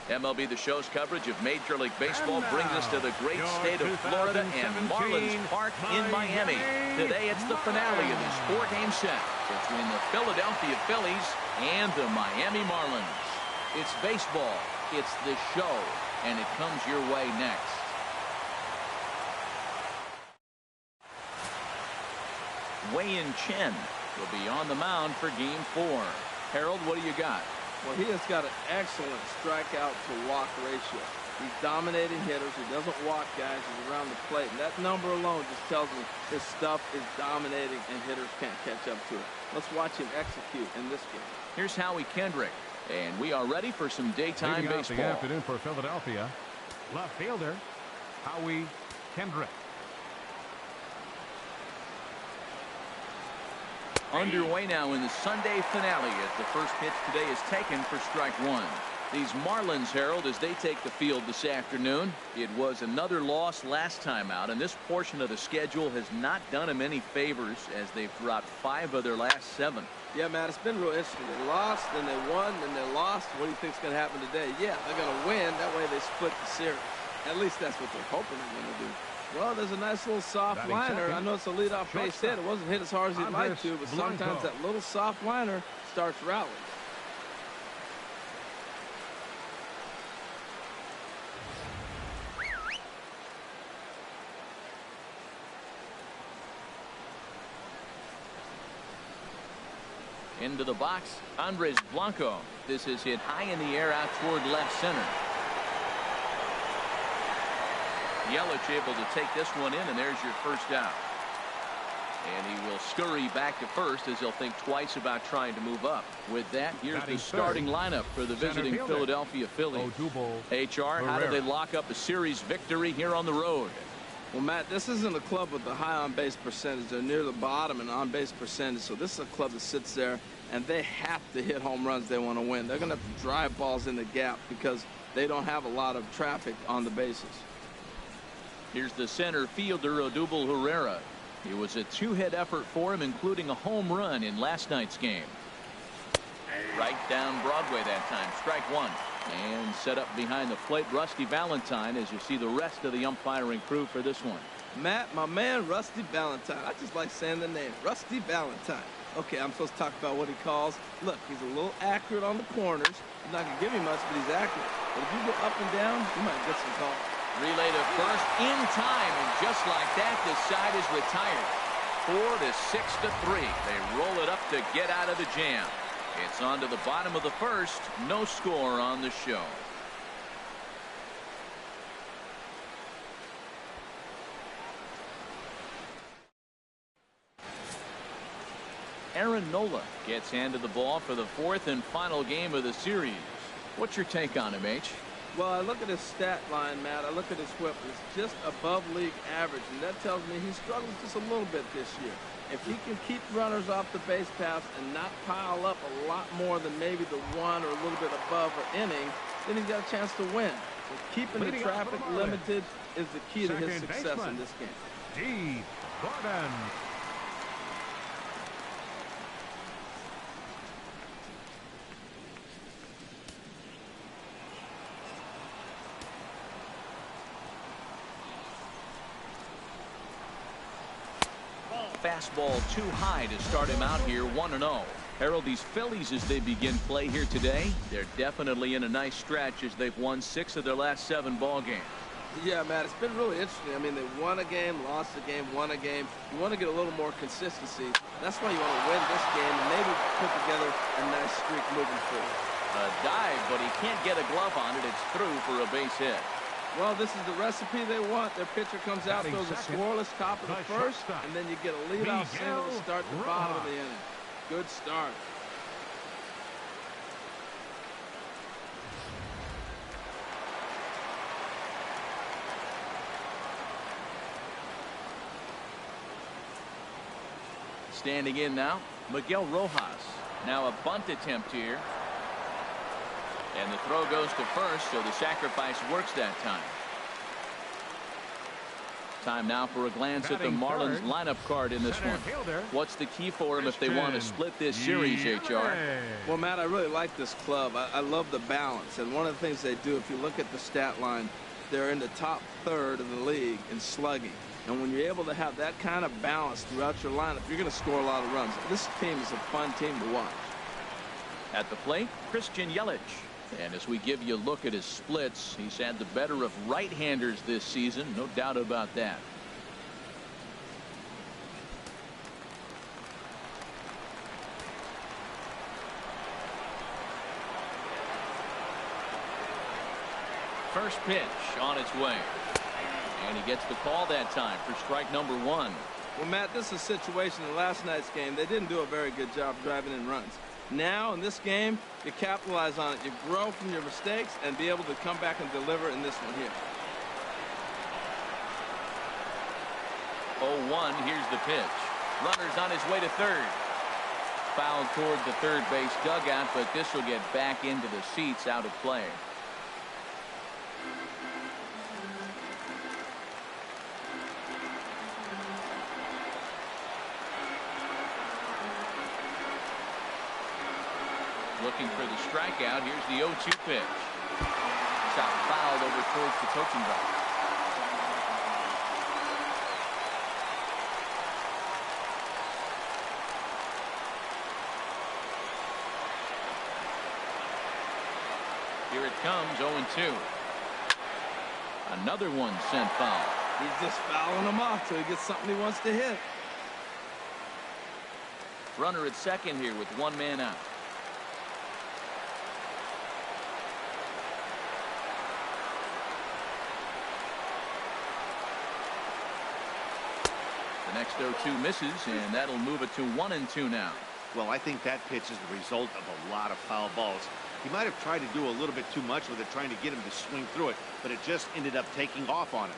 MLB The Show's coverage of Major League Baseball brings us to the great state of Florida and Marlins Park in Miami. Today it's the finale of this 4-game set between the Philadelphia Phillies and the Miami Marlins. It's baseball, it's the show, and it comes your way next. Wei-Yin Chen will be on the mound for Game 4. Harold, what do you got? Well, he has got an excellent strikeout to walk ratio. He's dominating hitters. He doesn't walk guys. He's around the plate. And that number alone just tells me his stuff is dominating and hitters can't catch up to it. Let's watch him execute in this game. Here's Howie Kendrick, and we are ready for some daytime baseball. The afternoon for Philadelphia, left fielder Howie Kendrick. Underway now in the Sunday finale as the first pitch today is taken for strike one. These Marlins, Harold, as they take the field this afternoon, it was another loss last time out, and this portion of the schedule has not done them any favors as they've dropped 5 of their last 7. Yeah, Matt, it's been real interesting. They lost, then they won, then they lost. What do you think's going to happen today? Yeah, they're going to win. That way they split the series. At least that's what they're hoping they're going to do. Well, there's a nice little soft liner. I know it's a leadoff base hit. It wasn't hit as hard as he'd like to, but sometimes that little soft liner starts rallying. Into the box, Andres Blanco. This is hit high in the air out toward left center. Yelich able to take this one in, and there's your first out. And he will scurry back to first as he'll think twice about trying to move up. With that, here's the starting lineup for the visiting Philadelphia Phillies. HR, how do they lock up a series victory here on the road? Well, Matt, this isn't a club with a high on-base percentage. They're near the bottom in on-base percentage, so this is a club that sits there, and they have to hit home runs if they want to win. They're going to have to drive balls in the gap because they don't have a lot of traffic on the bases. Here's the center fielder, Odubel Herrera. It was a 2-hit effort for him, including a home run in last night's game. Right down Broadway that time, strike one. And set up behind the plate, Rusty Valentine, as you see the rest of the umpiring crew for this one. Matt, my man, Rusty Valentine. I just like saying the name, Rusty Valentine. Okay, I'm supposed to talk about what he calls. Look, he's a little accurate on the corners. He's not going to give me much, but he's accurate. But if you go up and down, you might get some calls. Relay to first in time, and just like that, this side is retired. 4 to 6 to 3. They roll it up to get out of the jam. It's on to the bottom of the first. No score on the show. Aaron Nola gets handed the ball for the 4th and final game of the series. What's your take on him, H? Well, I look at his stat line, Matt. I look at his whip. It's just above league average, and that tells me he struggles just a little bit this year. If he can keep runners off the base paths and not pile up a lot more than maybe the 1 or a little bit above an inning, then he's got a chance to win. But keeping the traffic limited is the key to his success in this game. D. Gordon. Fastball too high to start him out here, 1-0. Harold, these Phillies, as they begin play here today, they're definitely in a nice stretch as they've won 6 of their last 7 ball games. Yeah, Matt, it's been really interesting. I mean, they won a game, lost a game, won a game. You want to get a little more consistency. That's why you want to win this game and maybe put together a nice streak moving forward. A dive, but he can't get a glove on it. It's through for a base hit. Well, this is the recipe they want. Their pitcher comes out, throws a scoreless top of the first, and then you get a leadoff single to start the bottom of the inning. Good start. Standing in now, Miguel Rojas. Now a bunt attempt here. And the throw goes to first, so the sacrifice works that time. Time now for a glance at the Marlins lineup card in this one. What's the key for them if they want to split this series, HR? Well, Matt, I really like this club. I love the balance. And one of the things they do, if you look at the stat line, they're in the top third of the league in slugging. And when you're able to have that kind of balance throughout your lineup, you're going to score a lot of runs. This team is a fun team to watch. At the plate, Christian Yelich. And as we give you a look at his splits, he's had the better of right-handers this season, no doubt about that. First pitch on its way. And he gets the call that time for strike number 1. Well, Matt, this is a situation in last night's game. They didn't do a very good job driving in runs. Now, in this game, you capitalize on it. You grow from your mistakes and be able to come back and deliver in this one here. 0-1, here's the pitch. Runner's on his way to third. Foul toward the third base dugout, but this will get back into the seats, out of play. Looking for the strikeout. Here's the 0-2 pitch. Shot fouled over towards the coaching box. Here it comes, 0-2. Another one sent foul. He's just fouling them off till he gets something he wants to hit. Runner at second here with one man out. The next 0-2 misses, and that'll move it to 1-2 now. Well, I think that pitch is the result of a lot of foul balls. He might have tried to do a little bit too much with it, trying to get him to swing through it, but it just ended up taking off on him.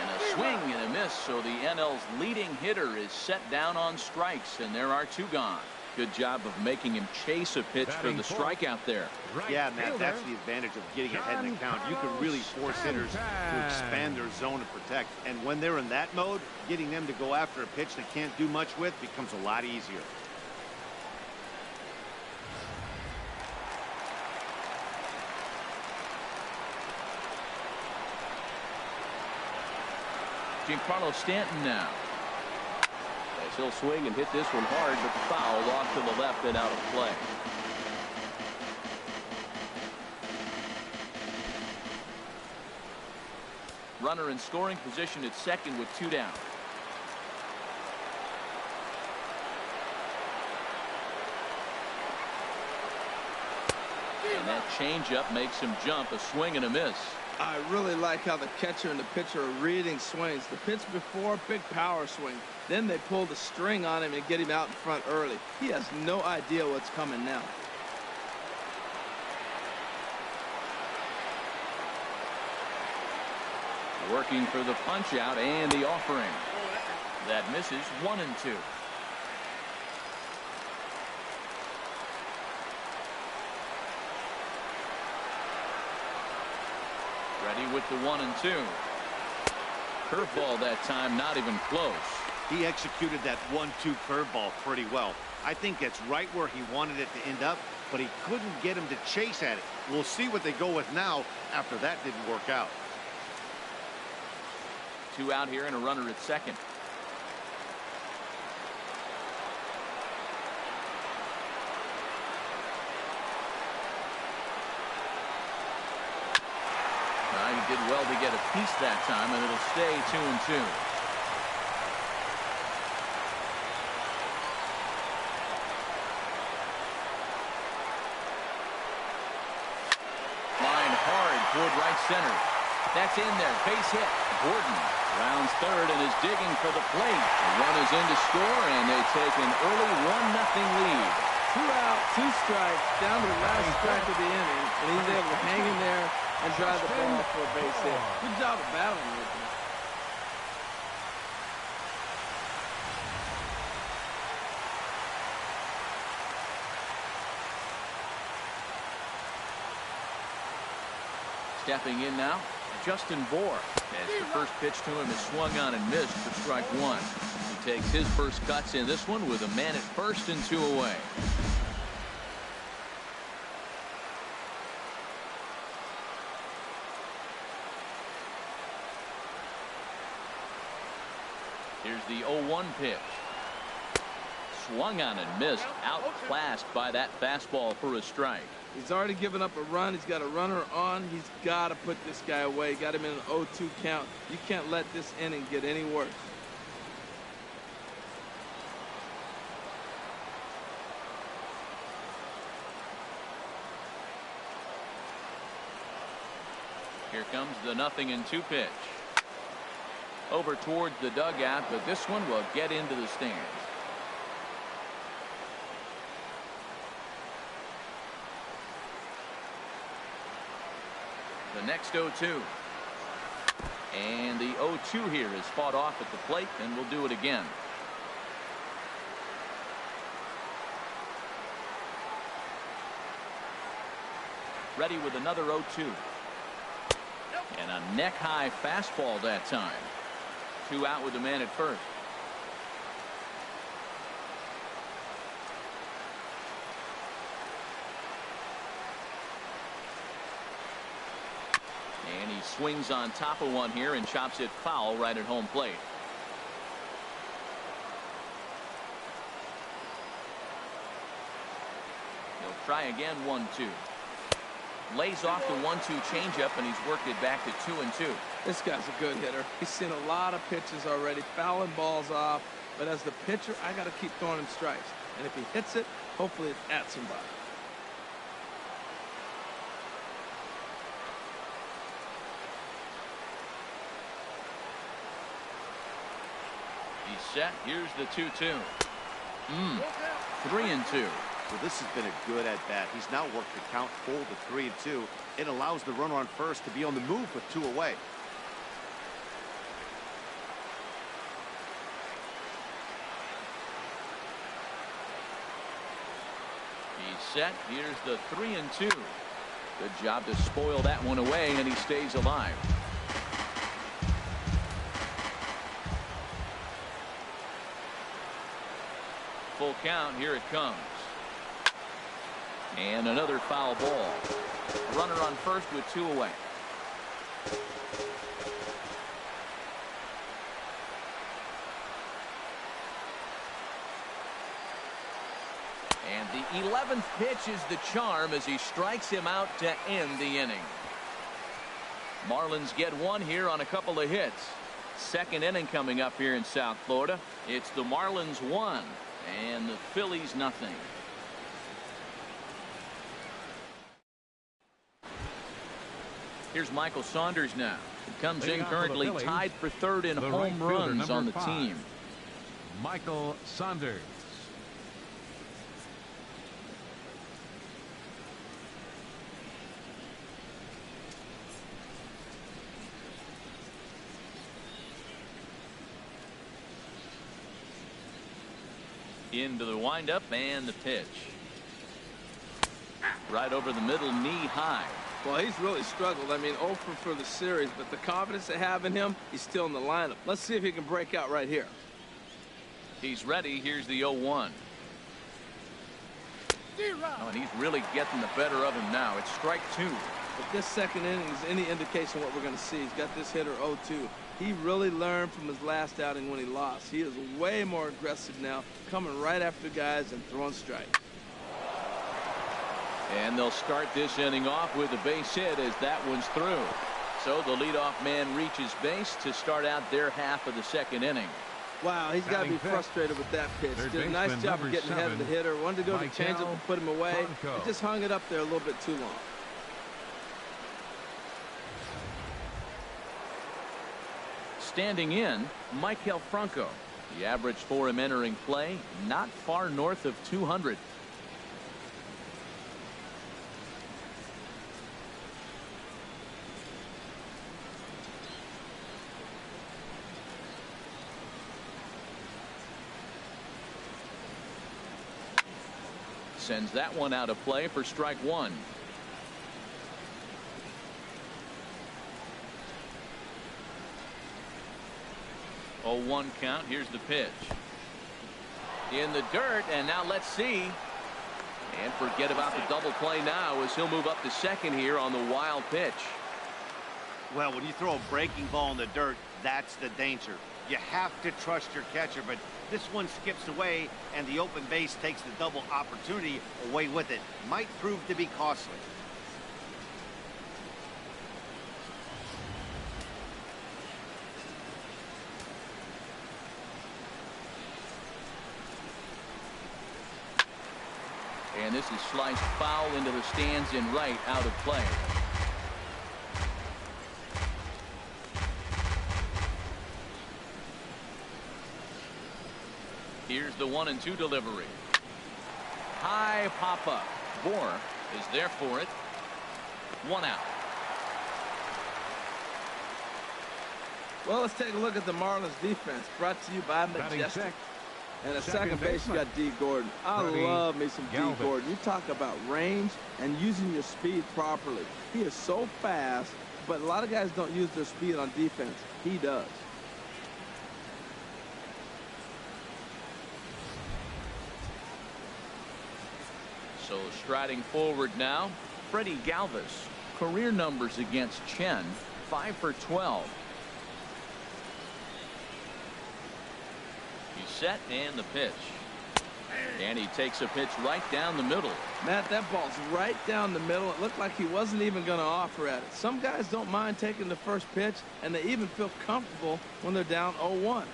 And a swing and a miss, so the NL's leading hitter is set down on strikes, and there are 2 gone. Good job of making him chase a pitch for the strikeout there. Yeah, Matt, that's the advantage of getting ahead in the count. You can really force hitters to expand their zone and protect. And when they're in that mode, getting them to go after a pitch they can't do much with becomes a lot easier. Giancarlo Stanton now. He'll swing and hit this one hard, but foul off to the left and out of play. Runner in scoring position at second with 2 down. And that changeup makes him jump. A swing and a miss. I really like how the catcher and the pitcher are reading swings. The pitch before, big power swing. Then they pull the string on him and get him out in front early. He has no idea what's coming now. Working for the punch out and the offering. That misses. 1-2. Ready with the 1-2. Curveball that time, not even close. He executed that 1-2 curveball pretty well. I think that's right where he wanted it to end up, but he couldn't get him to chase at it. We'll see what they go with now after that didn't work out. 2 out here and a runner at second. He did well to get a piece that time, and it'll stay 2-2. Line hard toward right center. That's in there. Base hit. Gordon rounds third and is digging for the plate. The run is in to score, and they take an early 1-0 lead. 2 out, 2 strikes, down to the last strike of the inning, and he's able to hang in there and drive the ball for a base hit. Good job of battling with him. Stepping in now, Justin Bohr, as the first pitch to him is swung on and missed for strike one. He takes his first cuts in this one with a man at first and 2 away. Here's the 0-1 pitch. Swung on and missed, outclassed by that fastball for a strike. He's already given up a run. He's got a runner on. He's got to put this guy away. Got him in an 0-2 count. You can't let this inning get any worse. Here comes the 0-2 pitch. Over towards the dugout, but this one will get into the stands. The next 0-2. And the 0-2 here is fought off at the plate, and we'll do it again. Ready with another 0-2. And a neck-high fastball that time. 2 out with the man at first. And he swings on top of one here and chops it foul right at home plate. He'll try again. 1-2. Lays off the 1-2 changeup, and he's worked it back to 2-2. This guy's a good hitter. He's seen a lot of pitches already, fouling balls off. But as the pitcher, I got to keep throwing him strikes. And if he hits it, hopefully it's at somebody. He's set. Here's the 2-2. 3-2. Well, this has been a good at-bat. He's now worked the count full to 3-2. It allows the runner on first to be on the move with 2 away. He's set. Here's the 3-2. Good job to spoil that one away, and he stays alive. Full count. Here it comes. And another foul ball. Runner on first with 2 away. And the 11th pitch is the charm as he strikes him out to end the inning. Marlins get one here on a couple of hits. Second inning coming up here in South Florida. It's the Marlins 1 and the Phillies 0. Here's Michael Saunders now. He comes in currently tied for 3rd in home runs on the team. Michael Saunders. Into the windup and the pitch. Right over the middle, knee high. Well, he's really struggled. I mean, 0 for the series, but the confidence they have in him, he's still in the lineup. Let's see if he can break out right here. He's ready. Here's the 0-1. Oh, and he's really getting the better of him now. It's strike 2. If this second inning is any indication of what we're going to see, he's got this hitter 0-2. He really learned from his last outing when he lost. He is way more aggressive now, coming right after guys and throwing strikes. And they'll start this inning off with a base hit as that one's through. So the leadoff man reaches base to start out their half of the second inning. Wow, he's got to be frustrated with that pitch. Did a nice job of getting ahead of the hitter. Wanted to go to changeup and put him away. He just hung it up there a little bit too long. Standing in, Maikel Franco. The average for him entering play, not far north of 200. Sends that one out of play for strike 1. 0-1 count. Here's the pitch. In the dirt, and now let's see. And forget about the double play now as he'll move up to second here on the wild pitch. Well, when you throw a breaking ball in the dirt, that's the danger. You have to trust your catcher, but this one skips away, and the open base takes the double opportunity away with it. Might prove to be costly. And this is sliced foul into the stands in right, out of play. Here's the 1-2 delivery. High pop up. Bohr is there for it. 1 out. Well, let's take a look at the Marlins defense, brought to you by Majestic. And at second base, you got D. Gordon. I love me some D. Gordon. You talk about range and using your speed properly. He is so fast, but a lot of guys don't use their speed on defense. He does. So striding forward now, Freddie Galvis. Career numbers against Chen, 5 for 12. He's set, and the pitch. And he takes a pitch right down the middle. Matt, that ball's right down the middle. It looked like he wasn't even going to offer at it. Some guys don't mind taking the first pitch, and they even feel comfortable when they're down 0-1.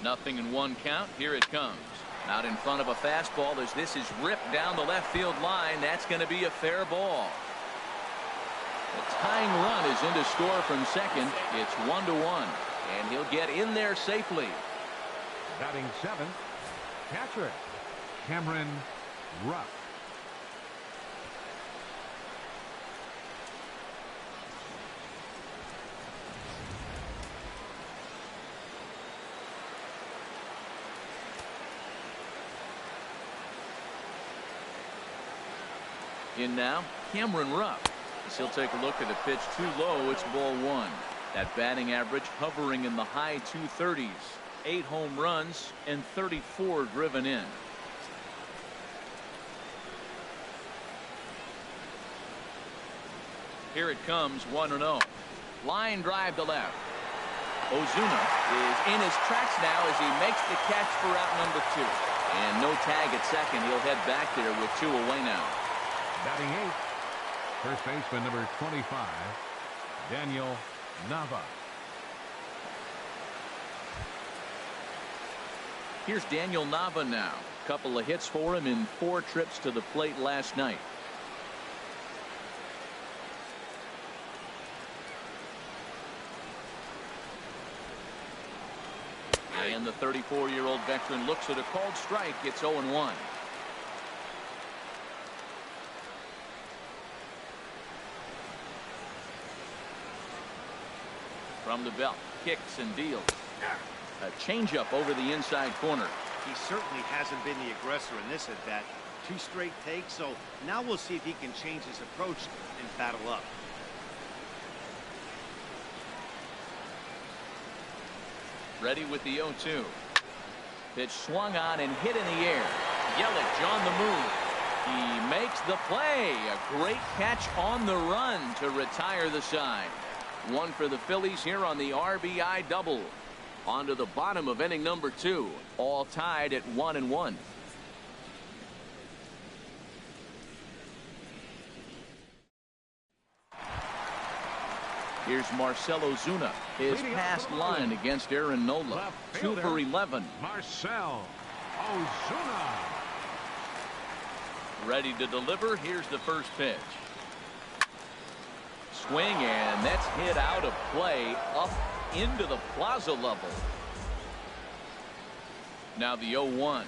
0-1 count. Here it comes. Out in front of a fastball as this is ripped down the left field line. That's going to be a fair ball. The tying run is in to score from second. It's 1-1. And he'll get in there safely. Batting 7th, catcher Cameron Ruff. In now, Cameron Ruff. As he'll take a look at the pitch too low. It's ball 1. That batting average hovering in the high 230s. 8 home runs and 34 driven in. Here it comes, 1-0. Line drive to left. Ozuna is in his tracks now as he makes the catch for out number 2. And no tag at second. He'll head back there with 2 away now. Batting 8th, first baseman number 25, Daniel Nava. Here's Daniel Nava now. Couple of hits for him in 4 trips to the plate last night. And the 34-year-old veteran looks at a called strike. It's 0-1. From the belt, kicks and deals. A changeup over the inside corner. He certainly hasn't been the aggressor in this at bat. 2 straight takes, so now we'll see if he can change his approach and battle up. Ready with the 0-2. Pitch swung on and hit in the air. Yelich on the move. He makes the play. A great catch on the run to retire the side. 1 for the Phillies here on the RBI double. On to the bottom of inning number 2. All tied at 1-1. Here's Marcell Ozuna. His past line against Aaron Nola. 2 for 11. Marcell Ozuna. Ready to deliver. Here's the first pitch. Swing, and that's hit out of play up into the plaza level. Now the 0-1.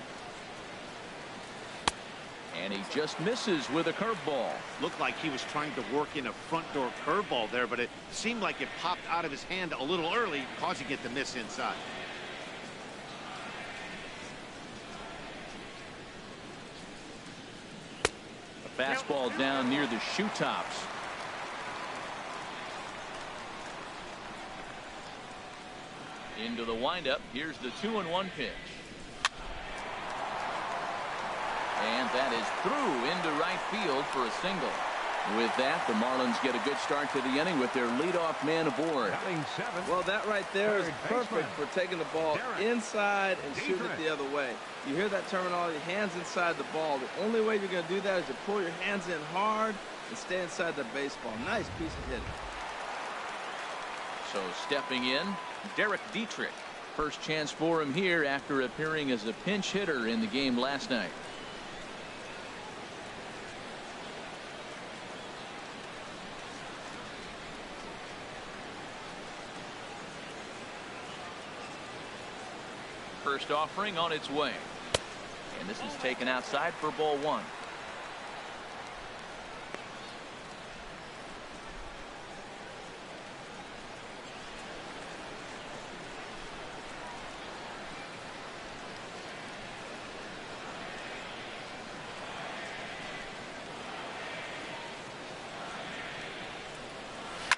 And he just misses with a curveball. Looked like he was trying to work in a front door curveball there, but it seemed like it popped out of his hand a little early, causing it to miss inside. A fastball down near the shoe tops. Into the windup. Here's the 2-1 pitch. And that is through into right field for a single. With that, the Marlins get a good start to the inning with their leadoff man aboard. Well, that right there is perfect for taking the ball inside and shooting it the other way. You hear that terminology, hands inside the ball. The only way you're going to do that is to pull your hands in hard and stay inside the baseball. Nice piece of hitting. So stepping in, Derek Dietrich. First chance for him here after appearing as a pinch hitter in the game last night. First offering on its way. And this is taken outside for ball one.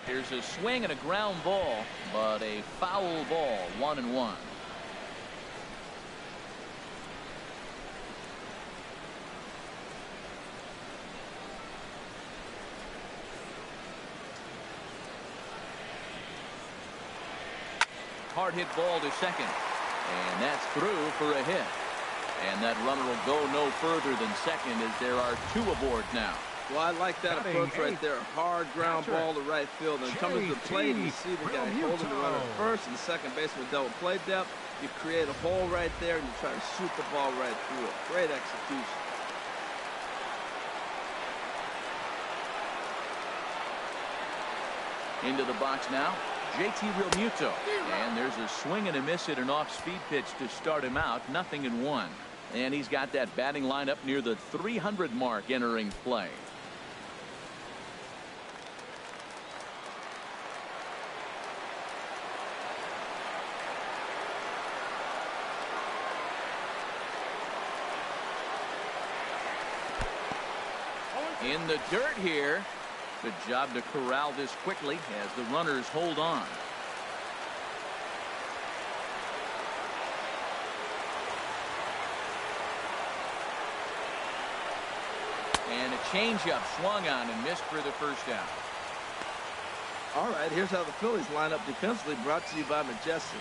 Here's a swing and a ground ball, but a foul ball, 1-1. Hard hit ball to second, and that's through for a hit. And that runner will go no further than second as there are two aboard now. Well, I like that approach right there. Hard ground ball to right field. And coming to the plate, you see the guy holding the runner first and second base with double play depth. You create a hole right there and you try to shoot the ball right through it. Great execution. Into the box now, JT Realmuto. And there's a swing and a miss at an off-speed pitch to start him out. 0-1. And he's got that batting lineup near the 300 mark entering play. In the dirt here. Good job to corral this quickly as the runners hold on. And a changeup swung on and missed for the first out. All right, here's how the Phillies line up defensively, brought to you by Majestic.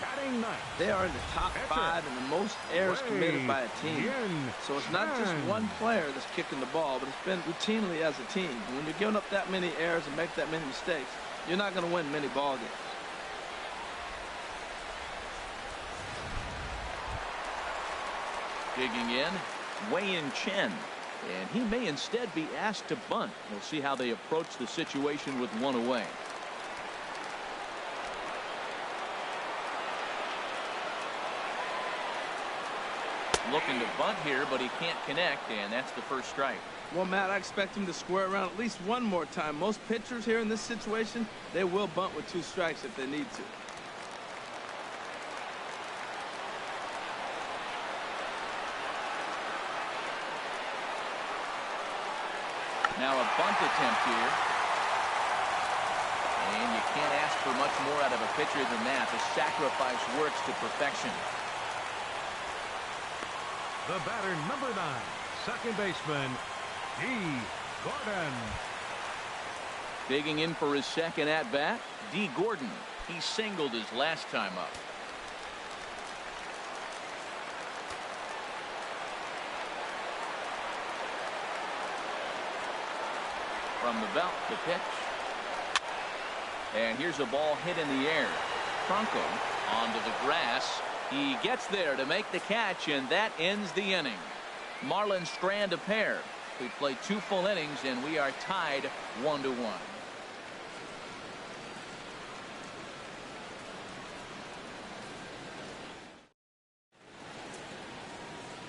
They are in the top 5 in the most errors committed by a team. So it's not just one player that's kicking the ball, but it's been routinely as a team. And when you're giving up that many errors and make that many mistakes, you're not going to win many ball games. Digging in, Wei-Yin Chen. And he may instead be asked to bunt. We'll see how they approach the situation with one away. Looking to bunt here, but he can't connect, and that's the first strike. Well, Matt, I expect him to square around at least one more time. Most pitchers here in this situation, they will bunt with 2 strikes if they need to. Now a bunt attempt here. And you can't ask for much more out of a pitcher than that. The sacrifice works to perfection. The batter, number 9, second baseman, D. Gordon. Digging in for his second at-bat, D. Gordon. He singled his last time up. From the belt, the pitch. And here's a ball hit in the air. Franco onto the grass. He gets there to make the catch, and that ends the inning. Marlins strand a pair. We play 2 full innings, and we are tied 1-1.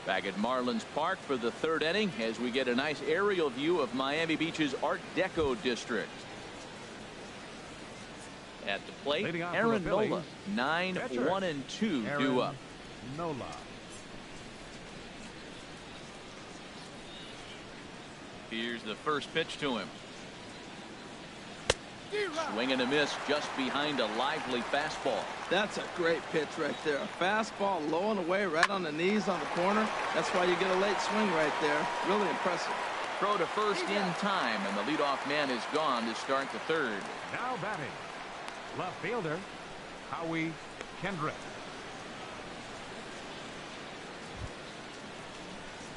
Back at Marlins Park for the 3rd inning as we get a nice aerial view of Miami Beach's Art Deco district. At the plate, Aaron Nola, 9-1-2 due up. Nola. Here's the first pitch to him. Swing and a miss just behind a lively fastball. That's a great pitch right there. A fastball low and away right on the knees on the corner. That's why you get a late swing right there. Really impressive. Throw to first in time, and the leadoff man is gone to start the third. Now batting, left fielder, Howie Kendrick.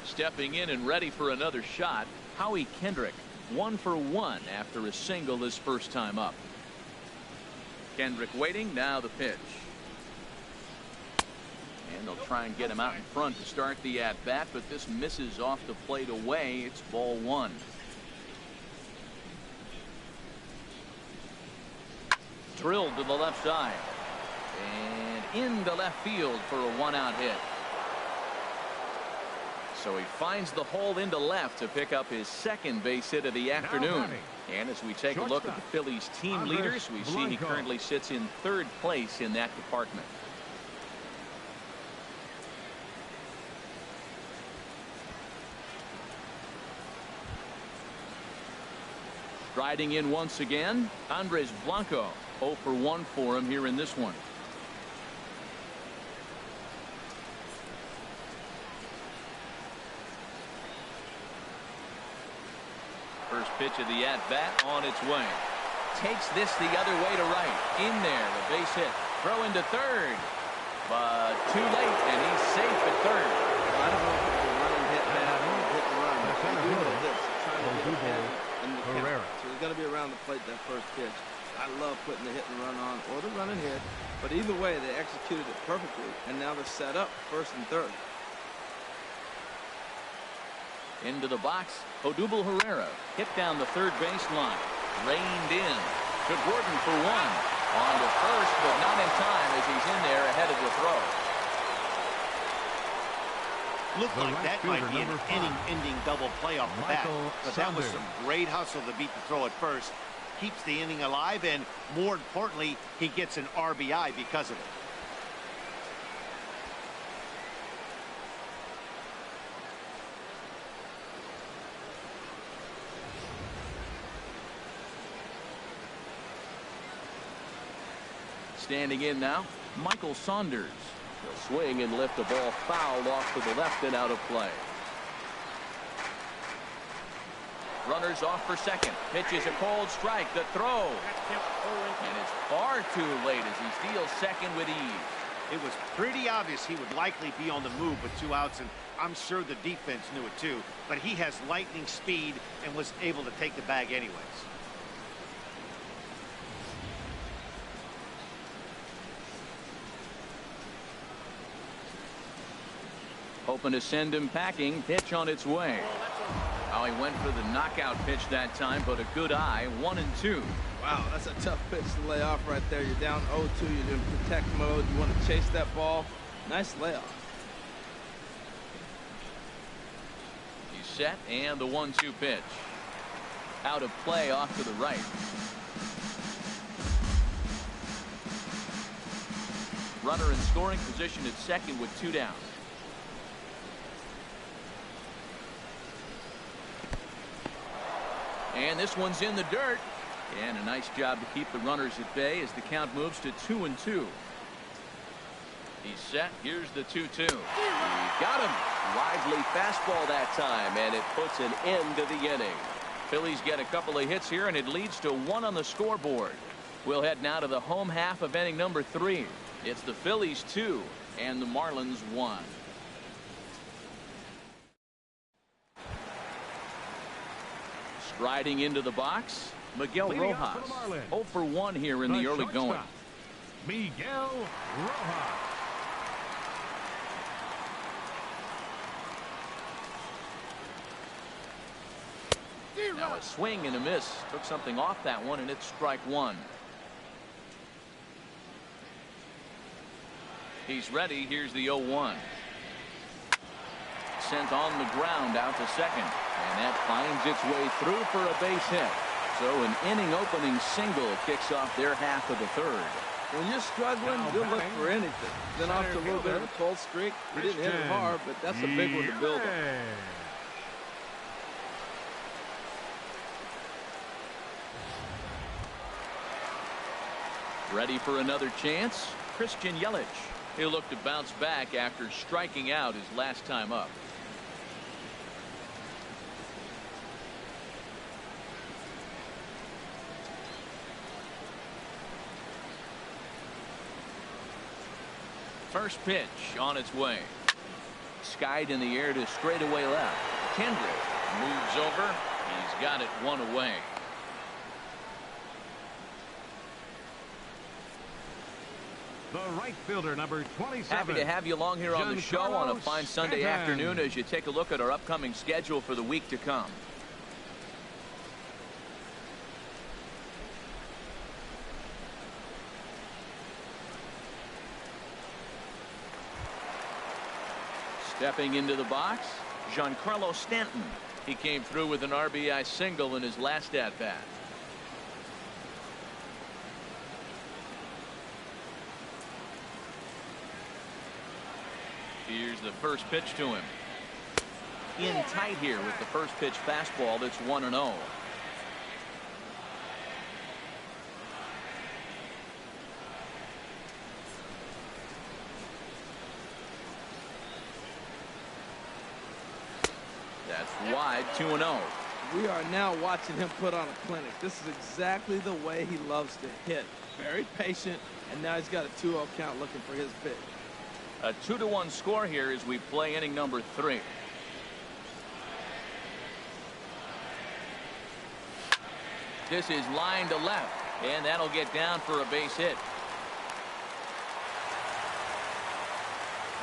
Stepping in and ready for another shot, Howie Kendrick. 1 for 1 after a single his first time up. Kendrick waiting. Now the pitch. And they'll try and get him out in front to start the at-bat, but this misses off the plate away. It's ball 1. Drilled to the left side. And into left field for a 1-out hit. So he finds the hole into left to pick up his second base hit of the afternoon. And as we take a look at the Phillies team leaders, we see he currently sits in third place in that department. Striding in once again, Andres Blanco. 0 for 1 for him here in this one. First pitch of the at-bat on its way. Takes this the other way to right. In there, the base hit. Throw into third. But too late, and he's safe at third. I don't know if it's a running hit, man, or a hit and run. They do like this, trying to get ahead in the count. So he's got to be around the plate that first pitch. I love putting the hit and run on, or the run and hit. But either way, they executed it perfectly, and now they're set up first and third. Into the box, Odubel Herrera hit down the third baseline. Reined in to Gordon for 1. On to first, but not in time as he's in there ahead of the throw. Looked like that might be an inning-ending double play off the bat. But that was some great hustle to beat the throw at first. Keeps the inning alive, and more importantly, he gets an RBI because of it. Standing in now, Michael Saunders. He'll swing and lift the ball foul off to the left and out of play. Runners off for second. Pitch is a cold strike. The throw. And it's far too late as he steals second with ease. It was pretty obvious he would likely be on the move with 2 outs, and I'm sure the defense knew it too. But he has lightning speed and was able to take the bag anyways. Hoping to send him packing. Pitch on its way. Oh, he went for the knockout pitch that time, but a good eye. 1-2. Wow, that's a tough pitch to lay off right there. You're down 0-2. You're in protect mode. You want to chase that ball. Nice layoff. He's set, and the 1-2 pitch. Out of play off to the right. Runner in scoring position at second with 2 down. And this one's in the dirt. And a nice job to keep the runners at bay as the count moves to 2-2. He's set. Here's the 2-2. He got him. Lively fastball that time, and it puts an end to the inning. Phillies get a couple of hits here, and it leads to 1 on the scoreboard. We'll head now to the home half of inning number 3. It's the Phillies 2 and the Marlins 1. Striding into the box, Miguel Rojas. 0 for 1 here in the early going. Miguel Rojas. Now a swing and a miss. Took something off that one, and it's strike 1. He's ready. Here's the 0-1. Sent on the ground out to second. And that finds its way through for a base hit. So an inning-opening single kicks off their half of the third. When you're struggling, you'll look for anything. Then off to a little bit of a cold streak. We didn't hit it hard, but that's a big one to build on. Ready for another chance? Christian Yelich. He'll look to bounce back after striking out his last time up. First pitch on its way. Skied in the air to straightaway left. Kendrick moves over. He's got it one away. The right fielder, number 27. Happy to have you along here on the show on a fine Sunday afternoon as you take a look at our upcoming schedule for the week to come. Stepping into the box, Giancarlo Stanton. He came through with an RBI single in his last at-bat. Here's the first pitch to him. In tight here with the first pitch fastball. That's 1-0. That's wide, 2-0. We are now watching him put on a clinic. This is exactly the way he loves to hit. Very patient, and now he's got a 2-0 count looking for his pitch. A 2-1 score here as we play inning number 3. This is line to left, and that'll get down for a base hit.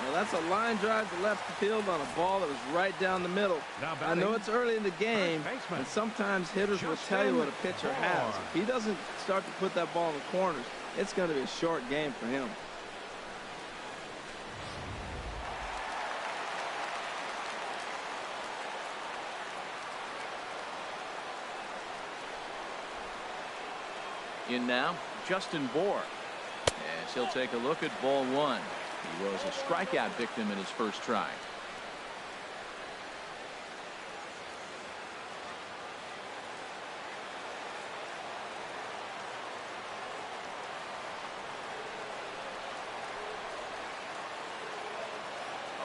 Well, that's a line drive to left field on a ball that was right down the middle. I know it's early in the game, and sometimes hitters will tell you what a pitcher has. If he doesn't start to put that ball in the corners, it's going to be a short game for him. In now, Justin Bour. As he'll take a look at ball 1. He was a strikeout victim in his first try.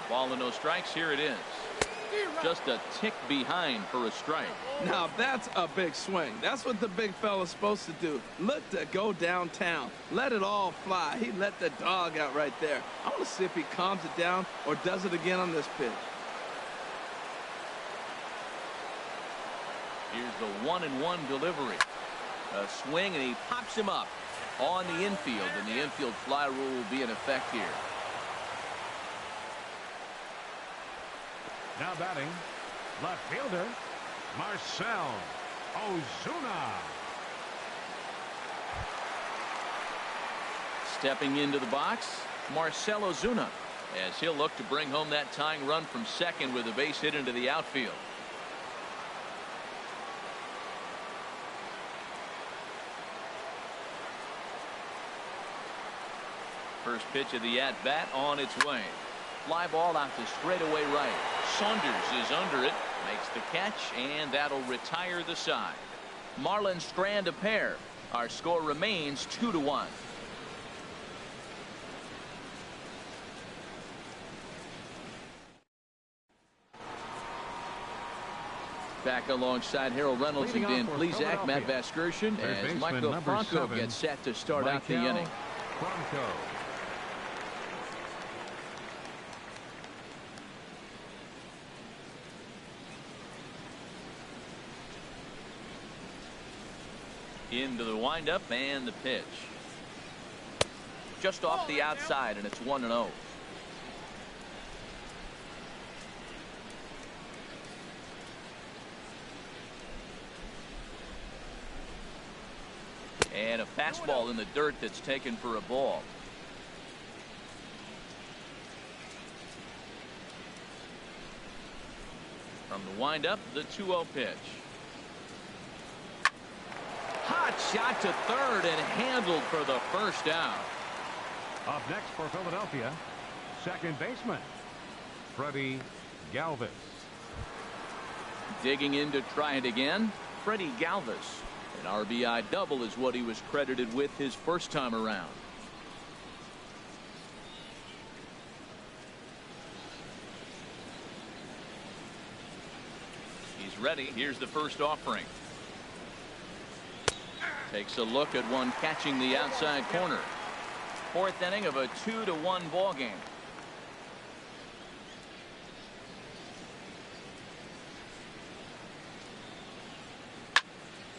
A ball and no strikes. Here it is. Just a tick behind for a strike. Now that's a big swing. That's what the big fella's supposed to do. Look to go downtown. Let it all fly. He let the dog out right there. I want to see if he calms it down or does it again on this pitch. Here's the 1-1 delivery. A swing, and he pops him up on the infield, and the infield fly rule will be in effect here. Now batting, left fielder, Marcell Ozuna. Stepping into the box, Marcell Ozuna, as he'll look to bring home that tying run from second with a base hit into the outfield. First pitch of the at-bat on its way. Fly ball out to straightaway right. Saunders is under it, makes the catch, and that'll retire the side. Marlins strand a pair. Our score remains 2-1. Back alongside Harold Reynolds and Dan Plesac, Matt Vasgersian, as Michael Franco gets set to start out the inning. Franco. Into the windup and the pitch. Just off the outside, and it's 1-0. And a fastball in the dirt that's taken for a ball. From the windup, the 2-0 pitch. Hot shot to third and handled for the first out. Up next for Philadelphia, second baseman, Freddie Galvis. Digging in to try it again, Freddie Galvis. An RBI double is what he was credited with his first time around. He's ready. Here's the first offering. Takes a look at one catching the outside corner. Fourth inning of a 2-1 ball game.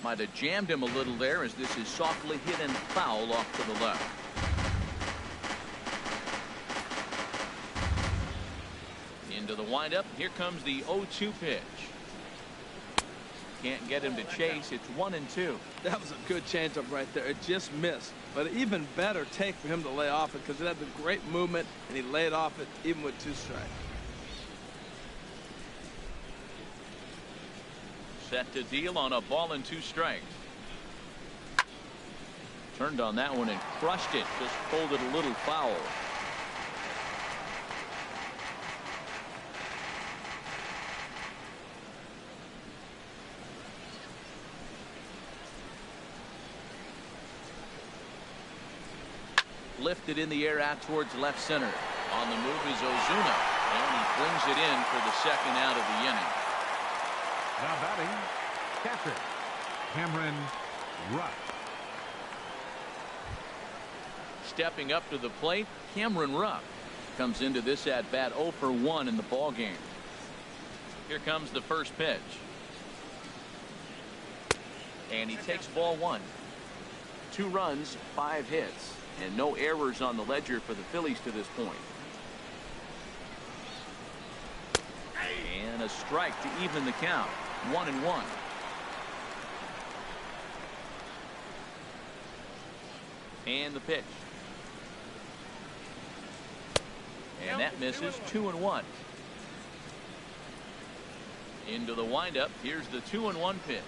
Might have jammed him a little there as this is softly hit and foul off to the left. Into the windup. Here comes the 0-2 pitch. Can't get him to chase. It's 1-2. That was a good changeup right there. It just missed. But an even better take for him to lay off it because it had the great movement and he laid off it even with 2 strikes. Set to deal on a ball and 2 strikes. Turned on that one and crushed it. Just pulled it a little foul. Lifted in the air out towards left center. On the move is Ozuna, and he brings it in for the second out of the inning. Now batting, catcher, Cameron Rupp. Stepping up to the plate, Cameron Rupp comes into this at bat 0 for 1 in the ball game. Here comes the first pitch. And he takes ball 1. 2 runs, 5 hits, and no errors on the ledger for the Phillies to this point. And a strike to even the count. 1-1. And the pitch. And that misses. 2-1. Into the windup. Here's the 2-1 pitch.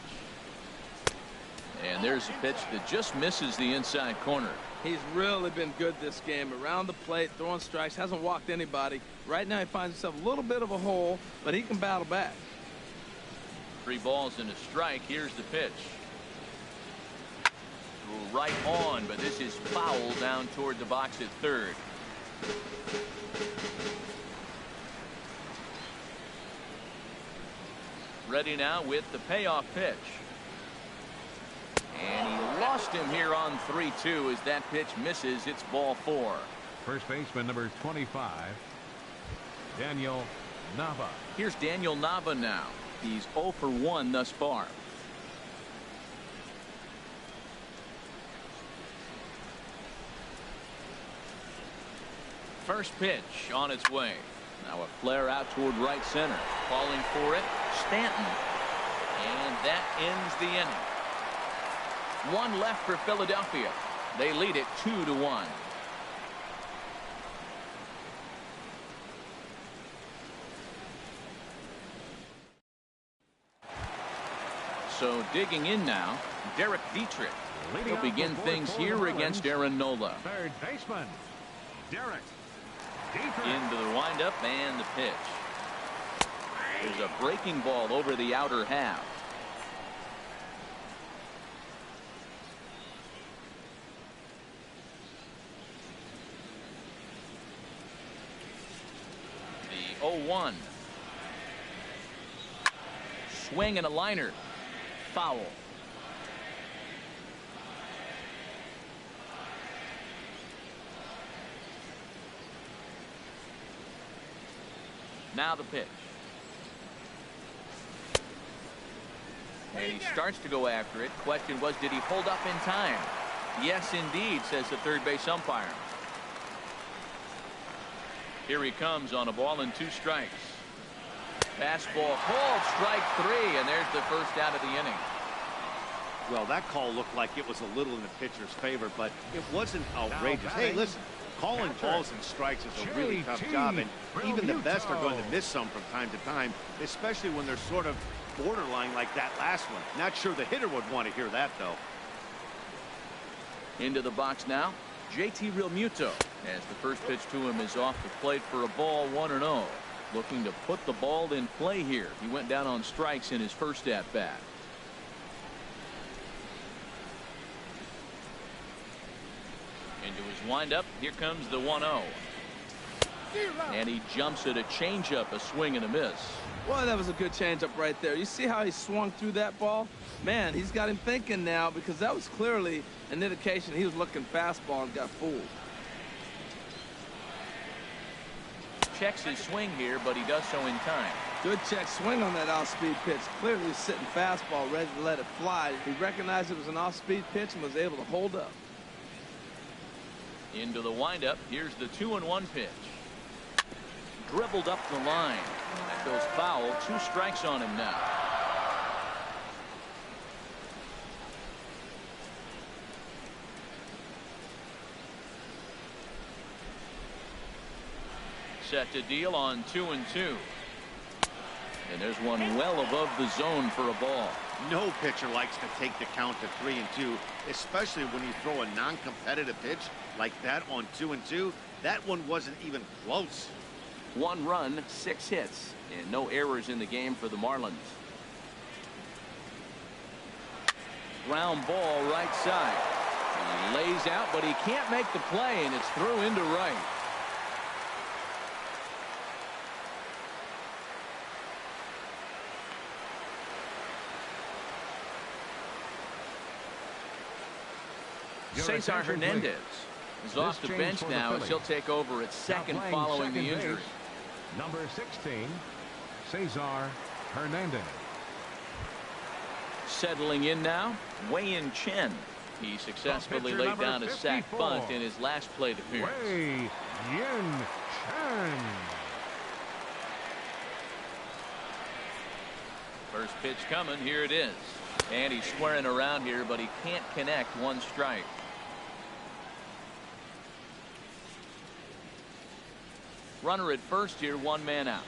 And there's a pitch that just misses the inside corner. He's really been good this game. Around the plate, throwing strikes, hasn't walked anybody. Right now he finds himself a little bit of a hole, but he can battle back. 3 balls and a strike. Here's the pitch. Right on, but this is foul down toward the box at third. Ready now with the payoff pitch. And he lost him here on 3-2 as that pitch misses. It's ball 4. First baseman number 25, Daniel Nava. Here's Daniel Nava now. He's 0 for 1 thus far. First pitch on its way. Now a flare out toward right center. Calling for it, Stanton. And that ends the inning. 1 left for Philadelphia. They lead it 2-1. So digging in now, Derek Dietrich. He'll begin things here against Aaron Nola. Third baseman, Derek Dietrich. Into the windup and the pitch. There's a breaking ball over the outer half. The 0-1. Swing and a liner. Foul. Now the pitch. And he starts to go after it. Question was, did he hold up in time? Yes, indeed, says the third base umpire. Here he comes on a ball and 2 strikes. Fastball called, strike 3, and there's the first out of the inning. Well, that call looked like it was a little in the pitcher's favor, but it wasn't outrageous. Hey, listen, calling balls and strikes is a really tough job, and even the best are going to miss some from time to time, especially when they're sort of borderline like that last one. Not sure the hitter would want to hear that, though. Into the box now, JT Realmuto, as the first pitch to him is off the plate for a ball, 1-0. Looking to put the ball in play here. He went down on strikes in his first at bat. windup. Here comes the 1-0. And he jumps at a changeup, a swing and a miss. Well, that was a good changeup right there. You see how he swung through that ball? Man, he's got him thinking now, because that was clearly an indication he was looking fastball and got fooled. Checks his swing here, but he does so in time. Good check swing on that off-speed pitch. Clearly sitting fastball, ready to let it fly. He recognized it was an off-speed pitch and was able to hold up. Into the windup. Here's the 2-1 pitch. Dribbled up the line. That goes foul. 2 strikes on him now. Set to deal on 2-2. And there's one well above the zone for a ball. No pitcher likes to take the count to 3-2, especially when you throw a non-competitive pitch like that on 2-2. That one wasn't even close. 1 run, 6 hits, and no errors in the game for the Marlins. Ground ball right side. He lays out, but he can't make the play, and it's through into right. Cesar Hernandez is off the bench now as he'll take over at second following the injury. Number 16, Cesar Hernandez. Settling in now, Wei-Yin Chen. He successfully laid down a sac bunt in his last plate appearance. Wei-Yin Chen. First pitch coming. Here it is. And he's squaring around here, but he can't connect. 1 strike. Runner at first here, 1 man out.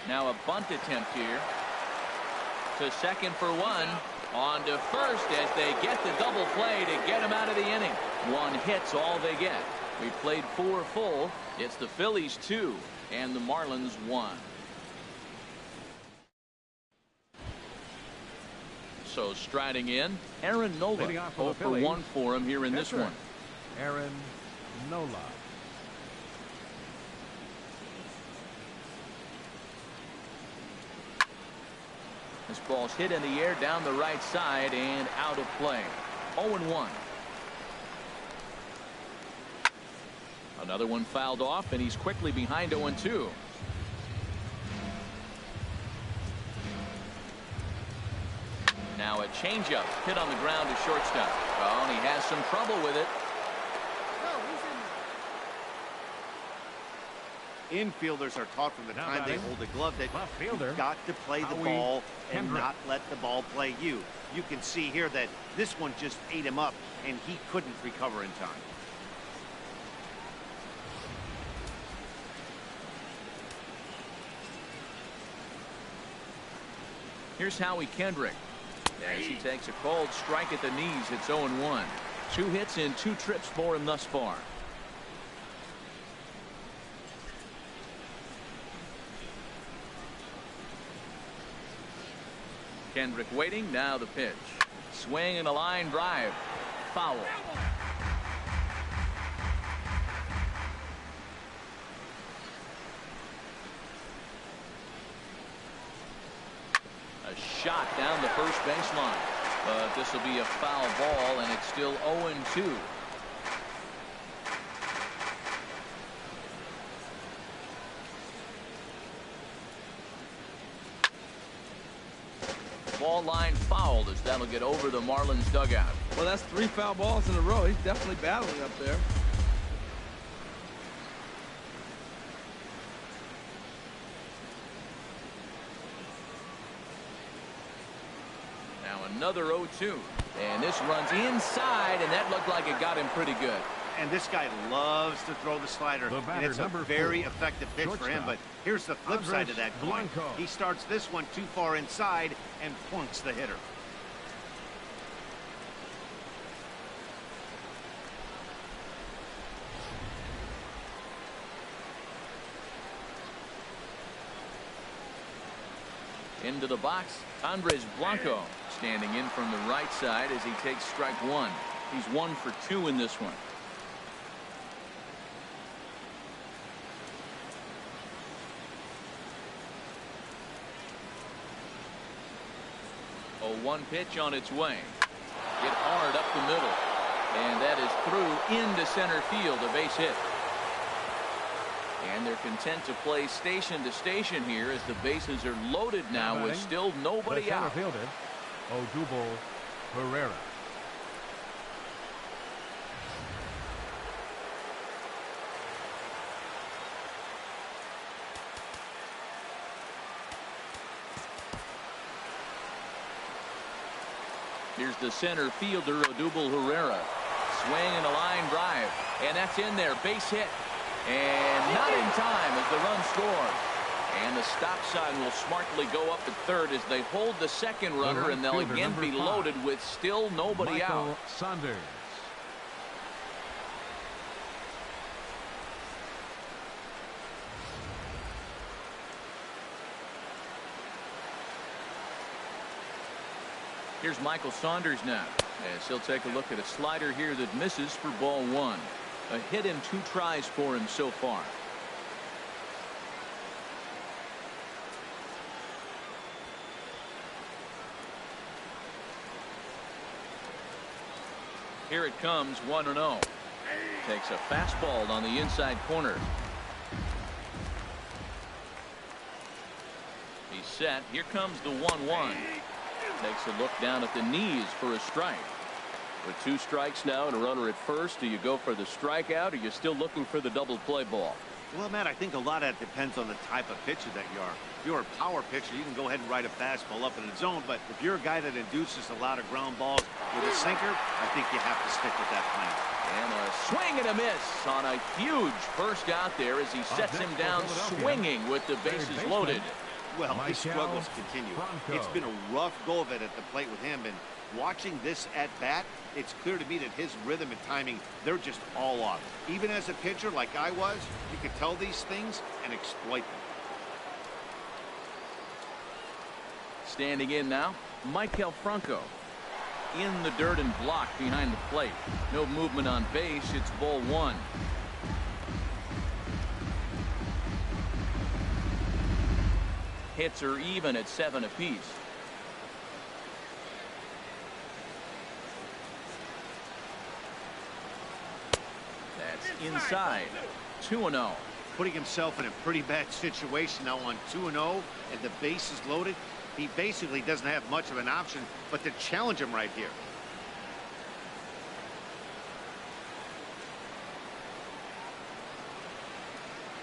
Now a bunt attempt here. To second for 1. On to first as they get the double play to get him out of the inning. 1 hit's all they get. We played 4 full. It's the Phillies 2 and the Marlins 1. So striding in, Aaron Nola. 0 for 1 for him here in this one. Aaron Nola. This ball's hit in the air down the right side and out of play. 0-1. Another one fouled off, and he's quickly behind 0-2. Now a changeup hit on the ground to shortstop. Oh, and he has some trouble with it. Infielders are taught from the time they hold the glove that you've got to play the ball and not let the ball play you. You can see here that this one just ate him up, and he couldn't recover in time. Here's Howie Kendrick. As he takes a cold strike at the knees, it's 0-1. 2 hits in 2 trips for him thus far. Kendrick waiting. Now the pitch. Swing and a line drive. Foul. A shot down the first baseline. But this will be a foul ball, and it's still 0-2. Ball line fouled as that'll get over the Marlins dugout. Well, that's 3 foul balls in a row. He's definitely battling up there. Now another 0-2. And this runs inside, and that looked like it got him pretty good. And this guy loves to throw the slider, and it's a very effective pitch for him. But here's the flip side of that coin. He starts this one too far inside and plunks the hitter. Into the box, Andres Blanco standing in from the right side as he takes strike one. He's 1 for 2 in this one. A 1 pitch on its way. Hit hard up the middle. And that is through into center field, a base hit. And they're content to play station to station here as the bases are loaded now with still nobody out. Center fielder, Odubel Herrera. Here's the center fielder, Odubel Herrera. Swing and a line drive. And that's in there. Base hit. And not in time as the run scores. And the stop sign will smartly go up at third as they hold the second runner, and they'll again be loaded with still nobody out. Saunders. Here's Michael Saunders now as he'll take a look at a slider here that misses for ball 1. A hit in 2 tries for him so far. Here it comes, 1-0. Takes a fastball on the inside corner. He's set. Here comes the 1-1. Takes a look down at the knees for a strike. With 2 strikes now and a runner at first, do you go for the strikeout, or are you still looking for the double play ball? Well, Matt, I think a lot of that depends on the type of pitcher that you are. If you're a power pitcher, you can go ahead and ride a fastball up in the zone, but if you're a guy that induces a lot of ground balls with a sinker, I think you have to stick with that plan. And a swing and a miss on a huge first out there as he sets him down swinging with the bases loaded. Well, his struggles continue. It's been a rough go of it at the plate with him, and watching this at bat, it's clear to me that his rhythm and timing, they're just all off. Even as a pitcher like I was, you could tell these things and exploit them. Standing in now, Maikel Franco. In the dirt and blocked behind the plate. No movement on base. It's ball 1. Hits are even at 7 apiece. That's inside. 2-0. Putting himself in a pretty bad situation now on 2-0, and the base is loaded. He basically doesn't have much of an option but to challenge him right here.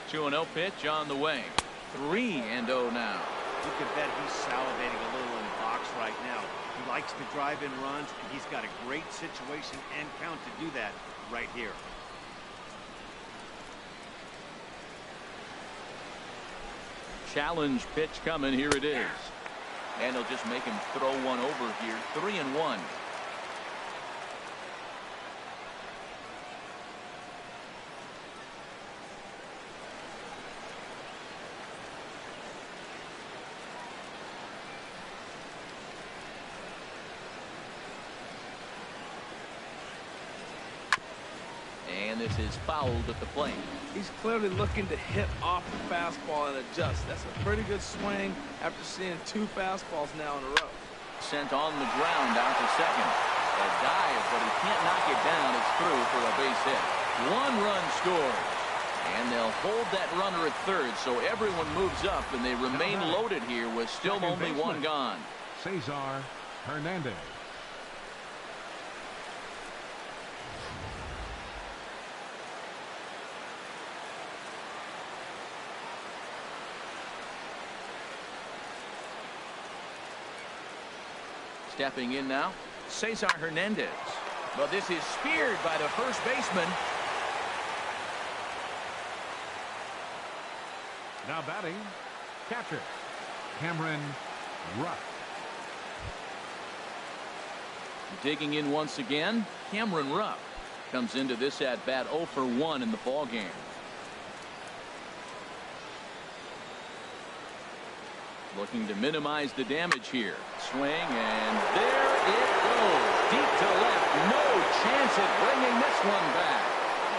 Two 2-0 pitch on the way. 3-0 now. You can bet he's salivating a little in the box right now. He likes to drive in runs, and he's got a great situation and count to do that right here. Challenge pitch coming. Here it is. And he'll just make him throw one over here. 3-1. And this is fouled at the plate. He's clearly looking to hit off the fastball and adjust. That's a pretty good swing after seeing 2 fastballs now in a row. Sent on the ground out to second. A dive, but he can't knock it down. It's through for a base hit. 1 run scores. And they'll hold that runner at third, so everyone moves up, and they remain loaded here with still only 1 gone. Cesar Hernandez. Stepping in now, Cesar Hernandez. But this is speared by the first baseman. Now batting, catcher Cameron Ruff. Digging in once again, Cameron Ruff comes into this at bat 0 for 1 in the ball game. Looking to minimize the damage here. Swing, and there it goes. Deep to left. No chance at bringing this one back.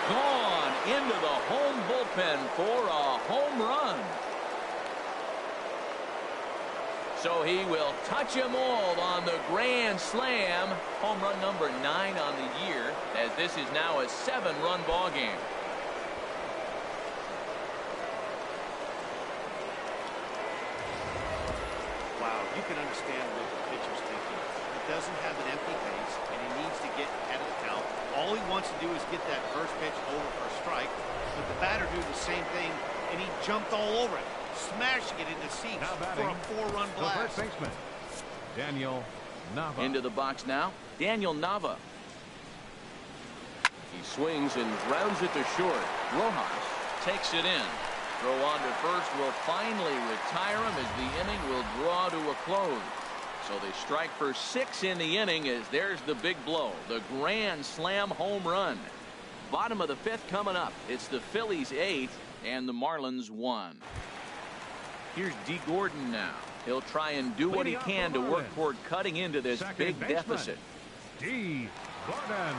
Gone into the home bullpen for a home run. So he will touch them all on the grand slam. Home run number 9 on the year, as this is now a 7-run ball game. Wow, you can understand what the pitcher's thinking. He doesn't have an empty base, and he needs to get ahead of the count. All he wants to do is get that first pitch over for a strike, but the batter did the same thing, and he jumped all over it, smashing it into seats for a 4-run blast. The first baseman, Daniel Nava. Into the box now, Daniel Nava. He swings and grounds it to short. Rojas takes it in. Throw on to first will finally retire him as the inning will draw to a close. So they strike for 6 in the inning as there's the big blow. The grand slam home run. Bottom of the 5th coming up. It's the Phillies 8 and the Marlins 1. Here's D. Gordon now. He'll try and do what he can to work toward cutting into this big deficit. D. Gordon.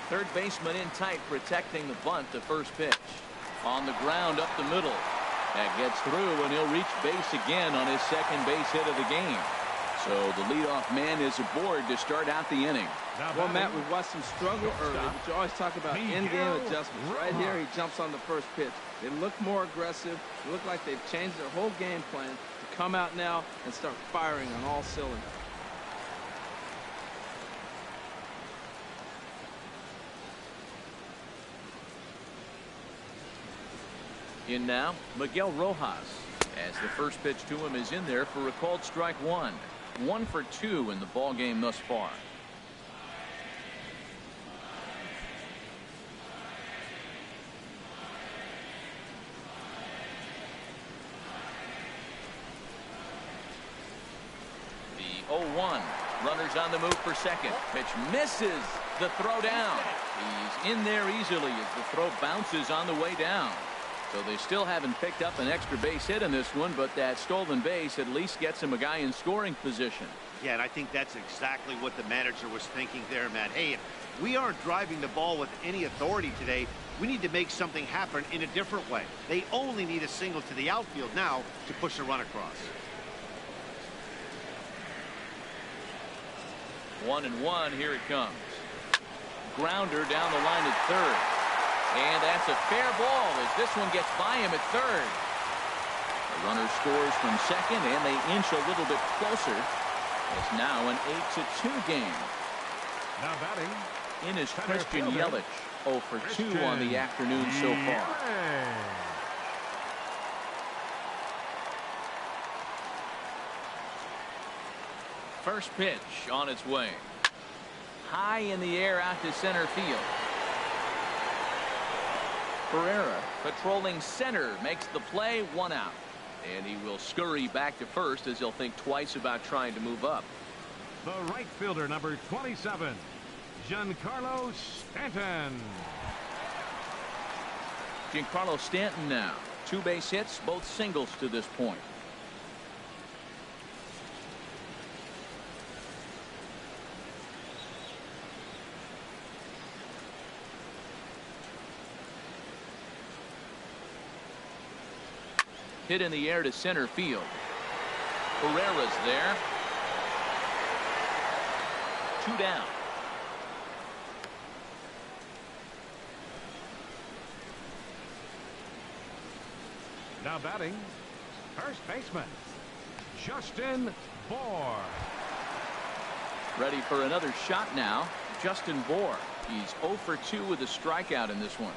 Third baseman in tight, protecting the bunt. The first pitch on the ground up the middle. That gets through, and he'll reach base again on his second base hit of the game. So the leadoff man is aboard to start out the inning. Well, Matt, we've watched him struggle early, but you always talk about in-game adjustments. Right here, he jumps on the first pitch. They look more aggressive. They look like they've changed their whole game plan to come out now and start firing on all cylinders. In now, Miguel Rojas, as the first pitch to him is in there for a called strike 1. 1 for 2 in the ball game thus far. The 0-1. Runners on the move for second. Pitch misses the throw down. He's in there easily as the throw bounces on the way down. So they still haven't picked up an extra base hit in this one, but that stolen base at least gets him a guy in scoring position. Yeah, and I think that's exactly what the manager was thinking there, Matt. Hey, if we aren't driving the ball with any authority today, we need to make something happen in a different way. They only need a single to the outfield now to push a run across. 1-1, here it comes. Grounder down the line at third. And that's a fair ball as this one gets by him at third. The runner scores from second, and they inch a little bit closer. It's now an 8-2 game. Now batting in is Christian Yelich, 0 for 2 on the afternoon so far. First pitch on its way. High in the air out to center field. Pereira patrolling center makes the play, 1 out. And he will scurry back to first as he'll think twice about trying to move up. The right fielder, number 27, Giancarlo Stanton. Giancarlo Stanton now. 2 base hits, both singles to this point. Hit in the air to center field. Pereira's there. 2 down. Now batting, first baseman, Justin Bour. Ready for another shot now. Justin Bour. He's 0 for 2 with a strikeout in this one.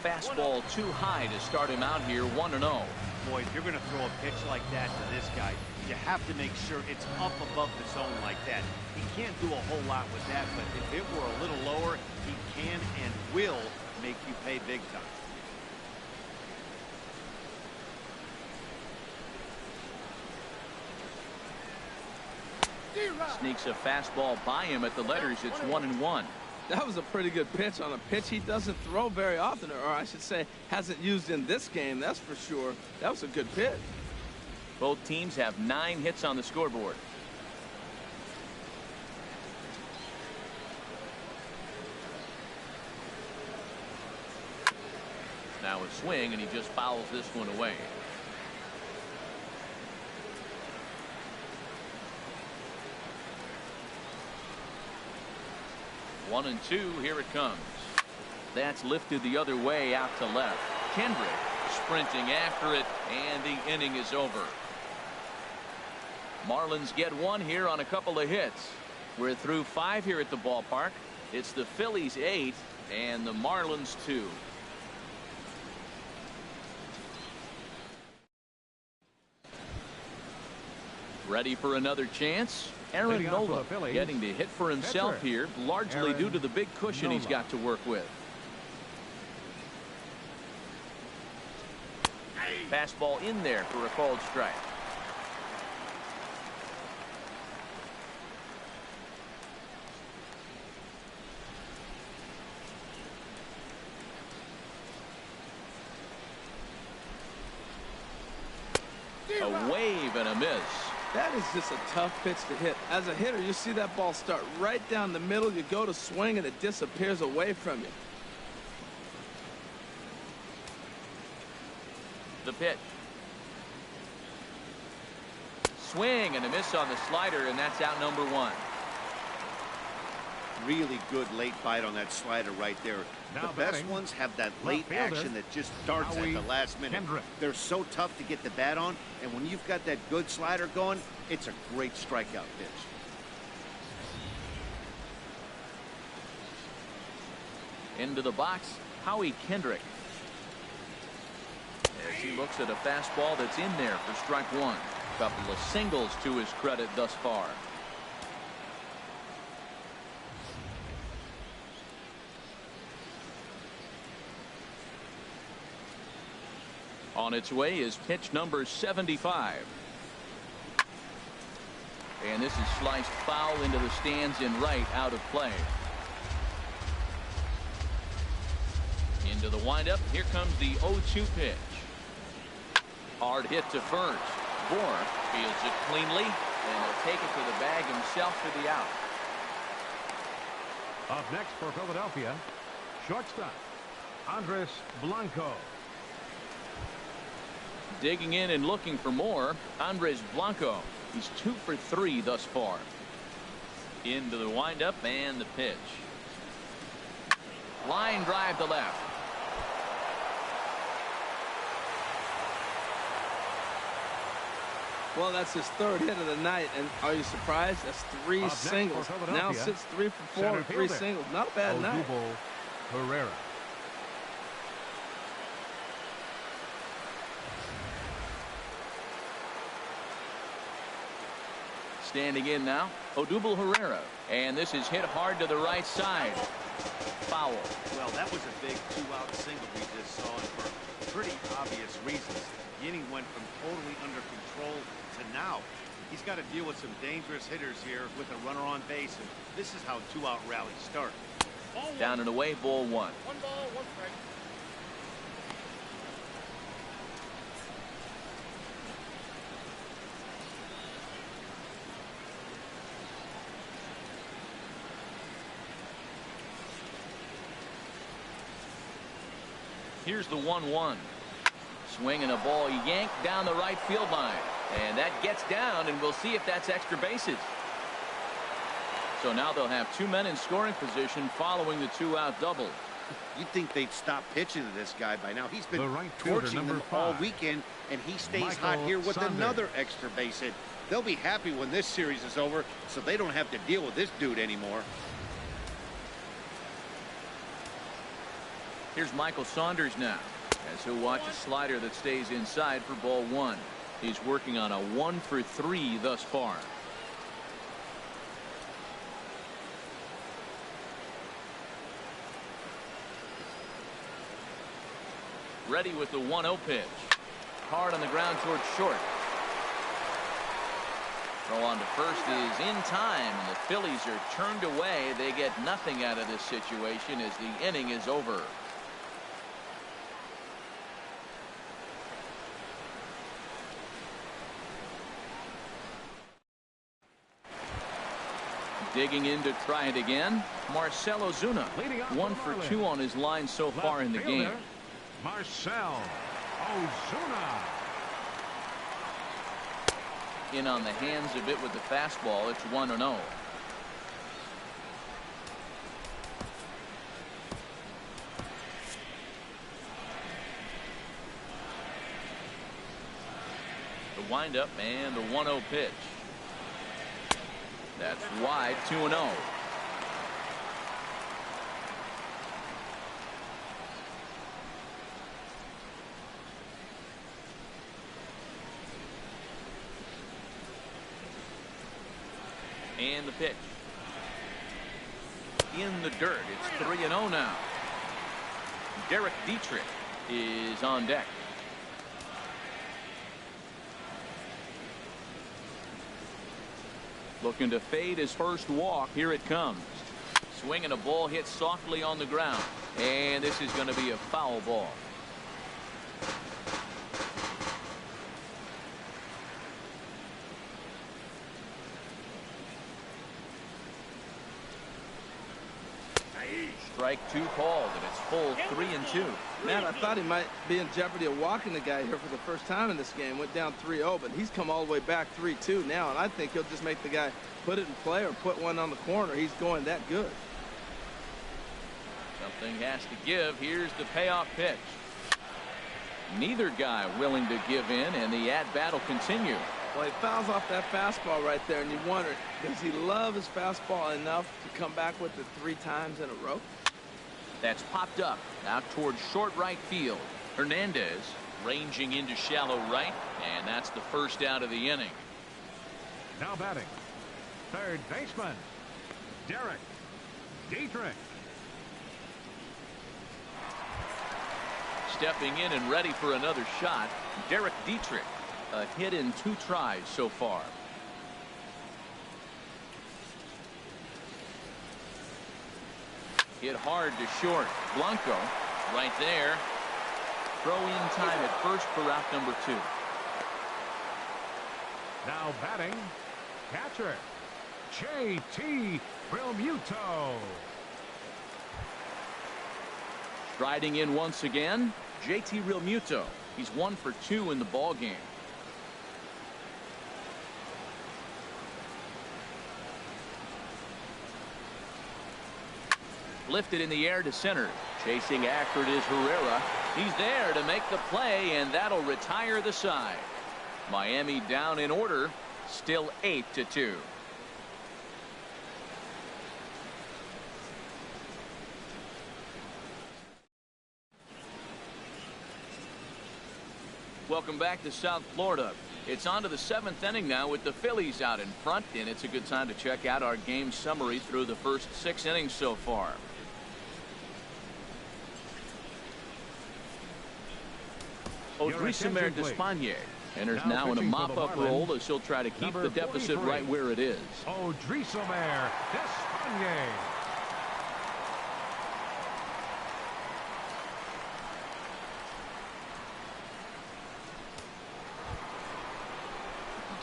Fastball too high to start him out here, 1-0. Boy, if you're going to throw a pitch like that to this guy, you have to make sure it's up above the zone like that. He can't do a whole lot with that, but if it were a little lower, he can and will make you pay big time. Sneaks a fastball by him at the letters. It's 1-1. That was a pretty good pitch on a pitch he doesn't throw very often, or I should say hasn't used in this game, that's for sure. That was a good pitch. Both teams have 9 hits on the scoreboard. Now a swing, and he just fouls this one away. One and two, here it comes. That's lifted the other way out to left. Kendrick sprinting after it, and the inning is over. Marlins get one here on a couple of hits. We're through 5 here at the ballpark. It's the Phillies 8 and the Marlins 2. Ready for another chance? Aaron Nola getting to hit for himself here, largely due to the big cushion he's got to work with. Fastball in there for a called strike. A wave and a miss. That is just a tough pitch to hit. As a hitter, you see that ball start right down the middle. You go to swing, and it disappears away from you. The pitch. Swing and a miss on the slider, and that's out number 1. Really good late bite on that slider right there. The best ones have that late action that just starts at the last minute. They're so tough to get the bat on, and when you've got that good slider going, it's a great strikeout pitch. Into the box, Howie Kendrick. As he looks at a fastball that's in there for strike 1. Couple of singles to his credit thus far. On its way is pitch number 75. And this is sliced foul into the stands in right, out of play. Into the windup. Here comes the 0-2 pitch. Hard hit to first. Bohr fields it cleanly, and he'll take it to the bag himself for the out. Up next for Philadelphia, shortstop Andres Blanco. Digging in and looking for more, Andres Blanco. He's 2 for 3 thus far. Into the windup and the pitch. Line drive to left. Well, that's his 3rd hit of the night, and are you surprised? That's 3 singles. Now sits 3 for 4 with 3 singles. Not a bad night. Herrera. Standing in now, Odubel Herrera. And this is hit hard to the right side. Foul. Well, that was a big 2-out single we just saw, and for pretty obvious reasons. The inning went from totally under control to now. He's got to deal with some dangerous hitters here with a runner on base, and this is how 2-out rallies start. Down and away, ball 1. 1 ball, 1 strike. Here's the 1-1. Swinging a ball yanked down the right field line. And that gets down, and we'll see if that's extra bases. So now they'll have 2 men in scoring position following the 2-out double. You'd think they'd stop pitching to this guy by now. He's been torching them 5, all weekend, and he stays hot here with another extra base hit. They'll be happy when this series is over, so they don't have to deal with this dude anymore. Here's Michael Saunders now, as he'll watch a slider that stays inside for ball 1. He's working on a 1 for 3 thus far. Ready with the 1-0 pitch. Hard on the ground towards short. Throw on to first is in time, and the Phillies are turned away. They get nothing out of this situation as the inning is over. Digging in to try it again, Marcell Ozuna. 1 for 2 on his line so far in the game. Marcell Ozuna. In on the hands of it with the fastball. It's 1-0. The windup and the 1-0 pitch. That's wide. 2-0. And the pitch. In the dirt. It's 3-0 now. Derek Dietrich is on deck. Looking to fade his first walk. Here it comes. Swinging a ball hit softly on the ground. And this is going to be a foul ball. Strike 2 called, and it's full 3-2. Man, I thought he might be in jeopardy of walking the guy here for the first time in this game. Went down 3-0, but he's come all the way back 3-2 now, and I think he'll just make the guy put it in play or put one on the corner. He's going that good. Something has to give. Here's the payoff pitch. Neither guy willing to give in, and the at-bat will continue. Well, he fouls off that fastball right there, and you wonder, does he love his fastball enough to come back with it 3 times in a row? That's popped up out towards short right field. Hernandez ranging into shallow right, and that's the first out of the inning. Now batting, third baseman, Derek Dietrich. Stepping in and ready for another shot, Derek Dietrich. A hit in 2 tries so far. Hit hard to short. Blanco right there. Throw in time at first for out number 2. Now batting, catcher J.T. Realmuto. Striding in once again, J.T. Realmuto. He's 1 for 2 in the ball game. Lifted in the air to center. Chasing after it is Herrera. He's there to make the play, and that'll retire the side. Miami down in order. Still 8-2. Welcome back to South Florida. It's on to the 7th inning now with the Phillies out in front, and it's a good time to check out our game summary through the first 6 innings so far. Odrisamer Despaigne enters now in a mop-up role as he'll try to keep the deficit right where it is. Odrisamer Despaigne.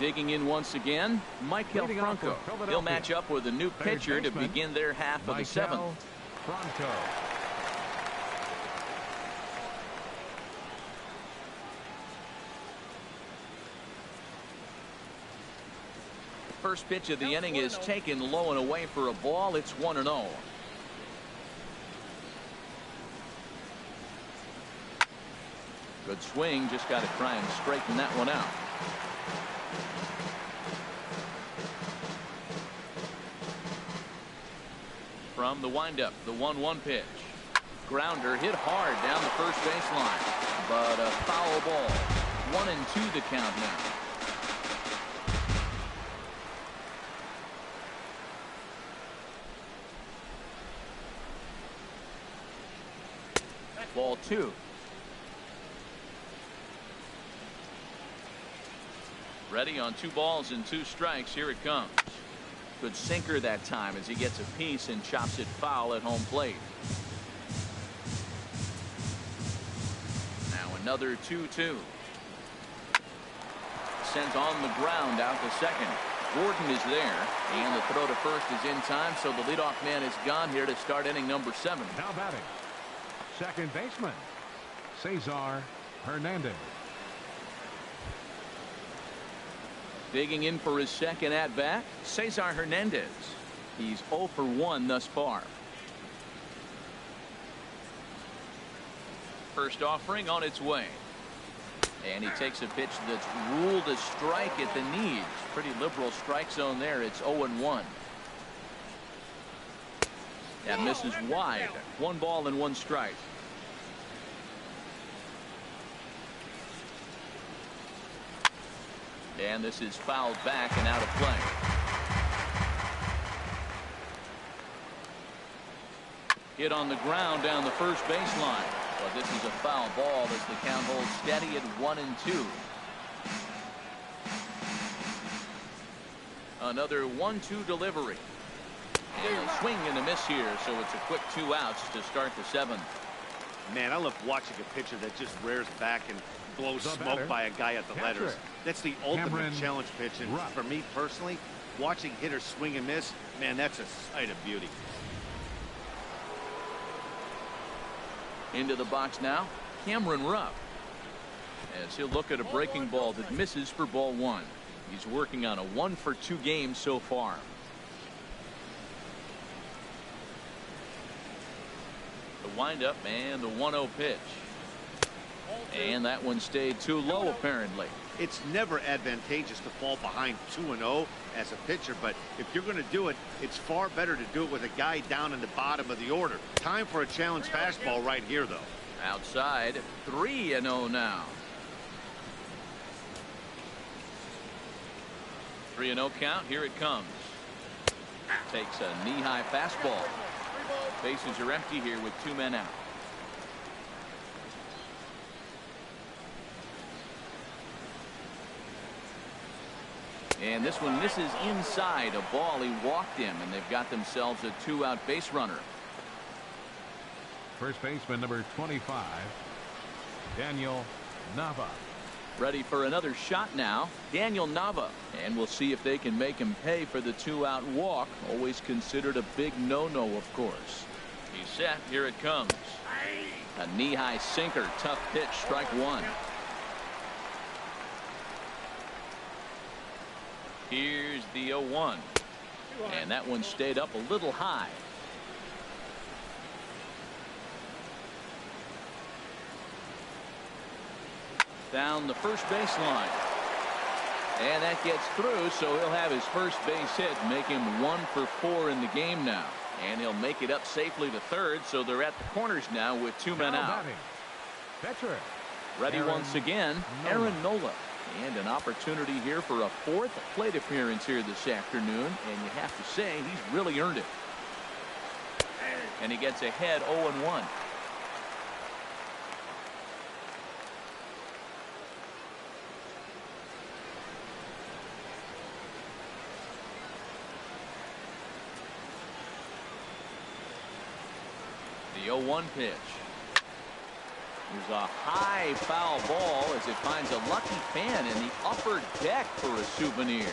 Digging in once again, Michael Franco. He'll match up with a new pitcher to begin their half of the 7th. Franco. First pitch of the inning is taken low and away for a ball. It's 1-0. Good swing. Just got to try and straighten that one out. From the windup, the 1-1 pitch. Grounder hit hard down the first baseline, but a foul ball. 1-2 the count now. Ball 2. Ready on 2 balls and 2 strikes. Here it comes. Good sinker that time as he gets a piece and chops it foul at home plate. Now another 2-2. Sends on the ground out to second. Gordon is there, and the throw to first is in time, so the leadoff man is gone here to start inning number 7. Now batting, second baseman, Cesar Hernandez. Digging in for his second at-bat, Cesar Hernandez. He's 0 for 1 thus far. First offering on its way. And he takes a pitch that's ruled a strike at the knees. Pretty liberal strike zone there. It's 0-1. That misses wide. 1 ball and 1 strike. And this is fouled back and out of play. Hit on the ground down the first baseline. But this is a foul ball as the count holds steady at 1-2. Another 1-2 delivery. And a swing and a miss here, so it's a quick 2 outs to start the 7th. Man, I love watching a pitcher that just rears back and blows smoke by a guy at the letters. That's the ultimate challenge pitch. And for me personally, watching hitters swing and miss, man, that's a sight of beauty. Into the box now, Cameron Rupp, as he'll look at a breaking ball that misses for ball 1. He's working on a 1 for 2 game so far. The windup and the 1-0 pitch. And that one stayed too low apparently. It's never advantageous to fall behind 2-0 as a pitcher, but if you're going to do it, it's far better to do it with a guy down in the bottom of the order. Time for a challenge fastball right here, though. Outside, 3-0 now. 3-0 count. Here it comes. Takes a knee-high fastball. Bases are empty here with 2 men out. And this one misses inside. A ball he walked him, and they've got themselves a 2-out base runner. First baseman number 25, Daniel Nava. Ready for another shot now, Daniel Nava. And we'll see if they can make him pay for the 2-out walk. Always considered a big no-no, of course. He's set. Here it comes. A knee-high sinker. Tough pitch. Strike 1. Here's the 0-1. And that one stayed up a little high. Down the first baseline. And that gets through, so he'll have his first base hit, make him 1 for 4 in the game now. And he'll make it up safely to third, so they're at the corners now with 2 men out. Ready once again, Aaron Nola. And an opportunity here for a 4th plate appearance here this afternoon, and you have to say he's really earned it. And he gets ahead 0-1. The 0-1 pitch. There's a high foul ball as it finds a lucky fan in the upper deck for a souvenir.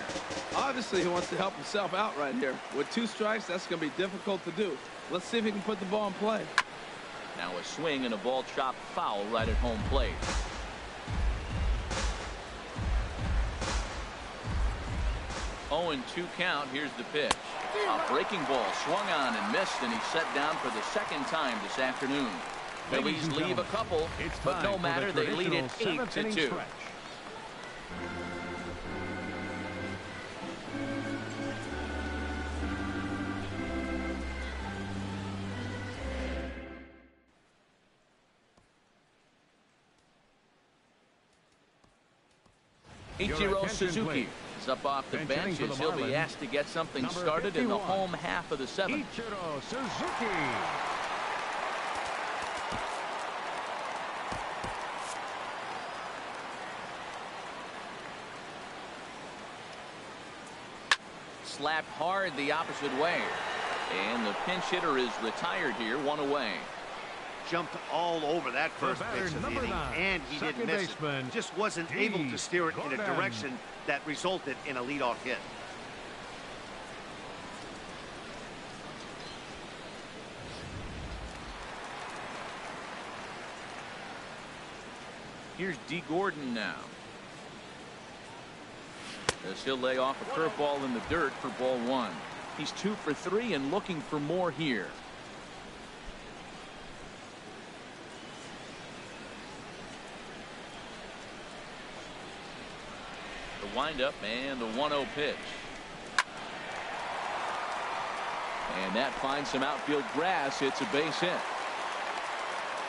Obviously, he wants to help himself out right here. With 2 strikes, that's going to be difficult to do. Let's see if he can put the ball in play. Now a swing and a ball chopped foul right at home plate. Oh, and 2 count. Here's the pitch. A breaking ball swung on and missed, and he's set down for the 2nd time this afternoon. Phillies leave a couple, but no matter, they lead it 8-2. Ichiro Suzuki is up off the bench as he'll be asked to get something started in the home half of the 7th. Ichiro Suzuki. slapped hard the opposite way. And the pinch hitter is retired here, 1 away. Jumped all over that first batter, pitch of the number inning, 9, and he didn't miss baseman, it. Just wasn't D. able to steer it in a Gordon. direction that resulted in a leadoff hit. Here's D. Gordon now. As he'll lay off a curveball in the dirt for ball 1. He's 2 for 3 and looking for more here. The windup and the 1-0 pitch. And that finds some outfield grass. It's a base hit.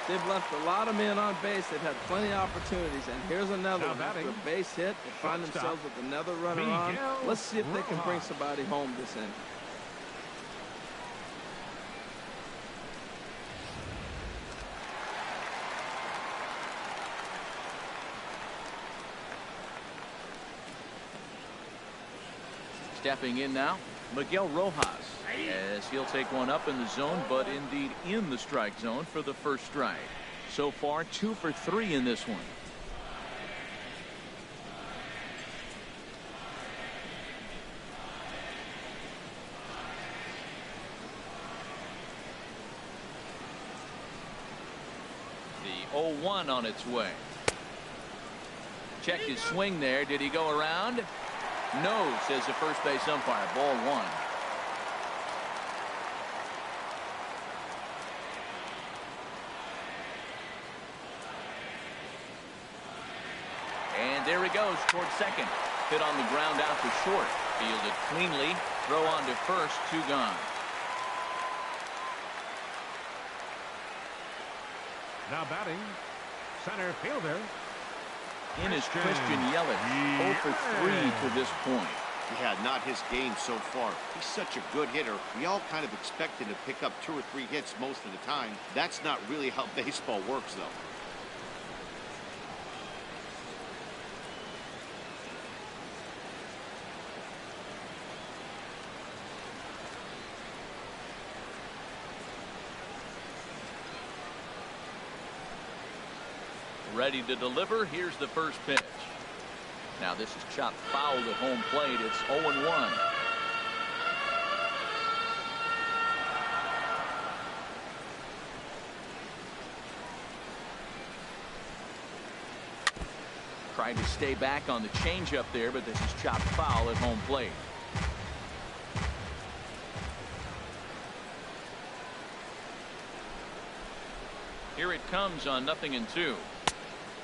They've left a lot of men on base that had plenty of opportunities, and here's another one. After a base hit, they find themselves with another runner on. Let's see if they can bring somebody home this inning. Stepping in now, Miguel Rojas, as he'll take one up in the zone, but indeed in the strike zone for the first strike. So far, 2 for 3 in this one. The 0-1 on its way. Check his swing there. Did he go around? No, says the first base umpire. Ball 1. And there he goes towards second. Hit on the ground out to short. Fielded cleanly. Throw on to first. 2 gone. Now batting, center fielder. In is Christian Yelich. 0 for 3 to this point. Yeah, not his game so far. He's such a good hitter. We all kind of expect him to pick up 2 or 3 hits most of the time. That's not really how baseball works, though. Ready to deliver. Here's the first pitch. Now this is chopped foul at home plate. It's 0-1. Tried to stay back on the changeup there, but this is chopped foul at home plate. Here it comes on 0-2.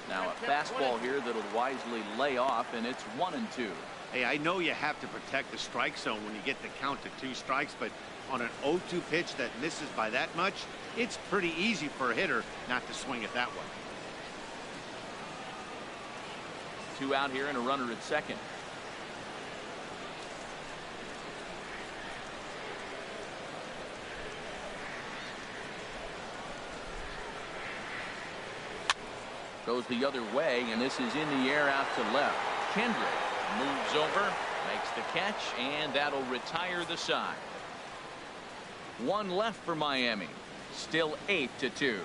Now a fastball here that'll wisely lay off, and it's 1-2. Hey, I know you have to protect the strike zone when you get the count to 2 strikes, but on an 0-2 pitch that misses by that much, it's pretty easy for a hitter not to swing it that way. 2 out here and a runner at second. Goes the other way, and this is in the air out to left. Kendrick moves over, makes the catch, and that'll retire the side. 1 left for Miami. Still 8-2.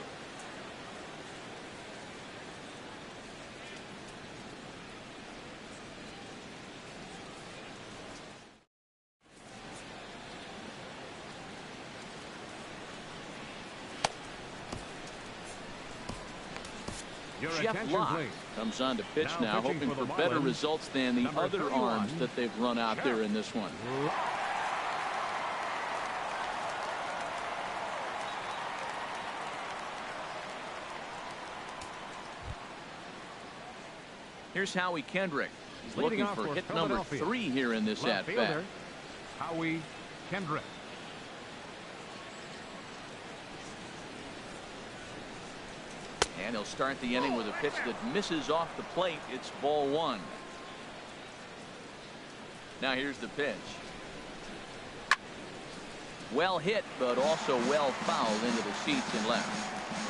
Jeff Locke comes on to pitch now, hoping for better results than the other arms that they've run out there in this one. Here's Howie Kendrick. He's looking for hit number 3 here in this at-bat. Howie Kendrick. And he'll start the inning with a pitch that misses off the plate. It's ball 1. Now here's the pitch. Well hit, but also well fouled into the seats and left.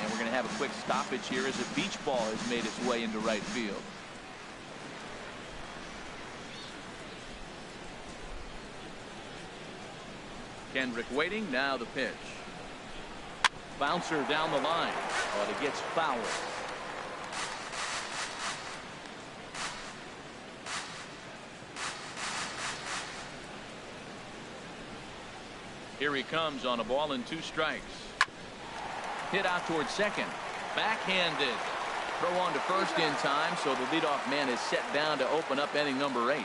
And we're going to have a quick stoppage here as a beach ball has made its way into right field. Kendrick waiting. Now the pitch. Bouncer down the line, but it gets fouled. Here he comes on a ball and 2 strikes. Hit out towards second. Backhanded. Throw on to first in time, so the leadoff man is set down to open up inning number 8.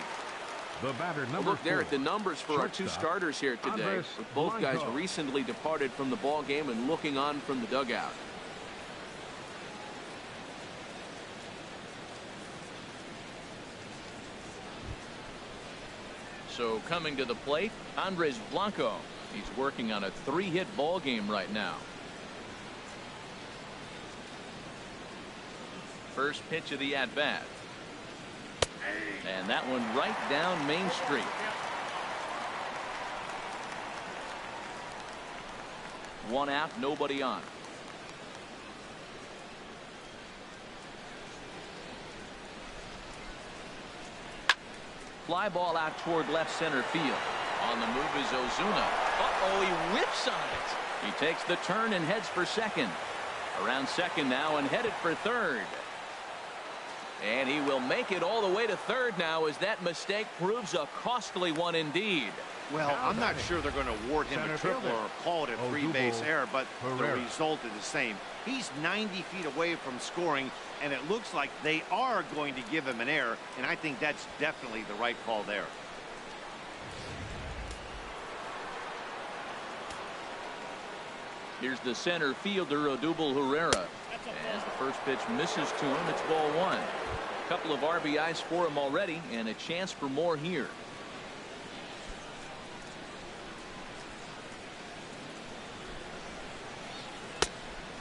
The batter, number Look there 4, at the numbers for our 2 starters here today. Andres With both guys Blanco. recently departed from the ball game and looking on from the dugout. So coming to the plate, Andres Blanco. He's working on a 3-hit ball game right now. First pitch of the at-bat. And that one right down Main Street. One out, nobody on. Fly ball out toward left center field. On the move is Ozuna. Uh-oh, he whips on it. He takes the turn and heads for second. Around second now and headed for third. And he will make it all the way to third now as that mistake proves a costly one indeed. Well, I'm not sure they're going to award him a triple or call it a 3-base error, but the result is the same. He's 90 feet away from scoring, and it looks like they are going to give him an error, and I think that's definitely the right call there. Here's the center fielder, Odubel Herrera. As the first pitch misses to him, it's ball 1. A couple of RBIs for him already, and a chance for more here.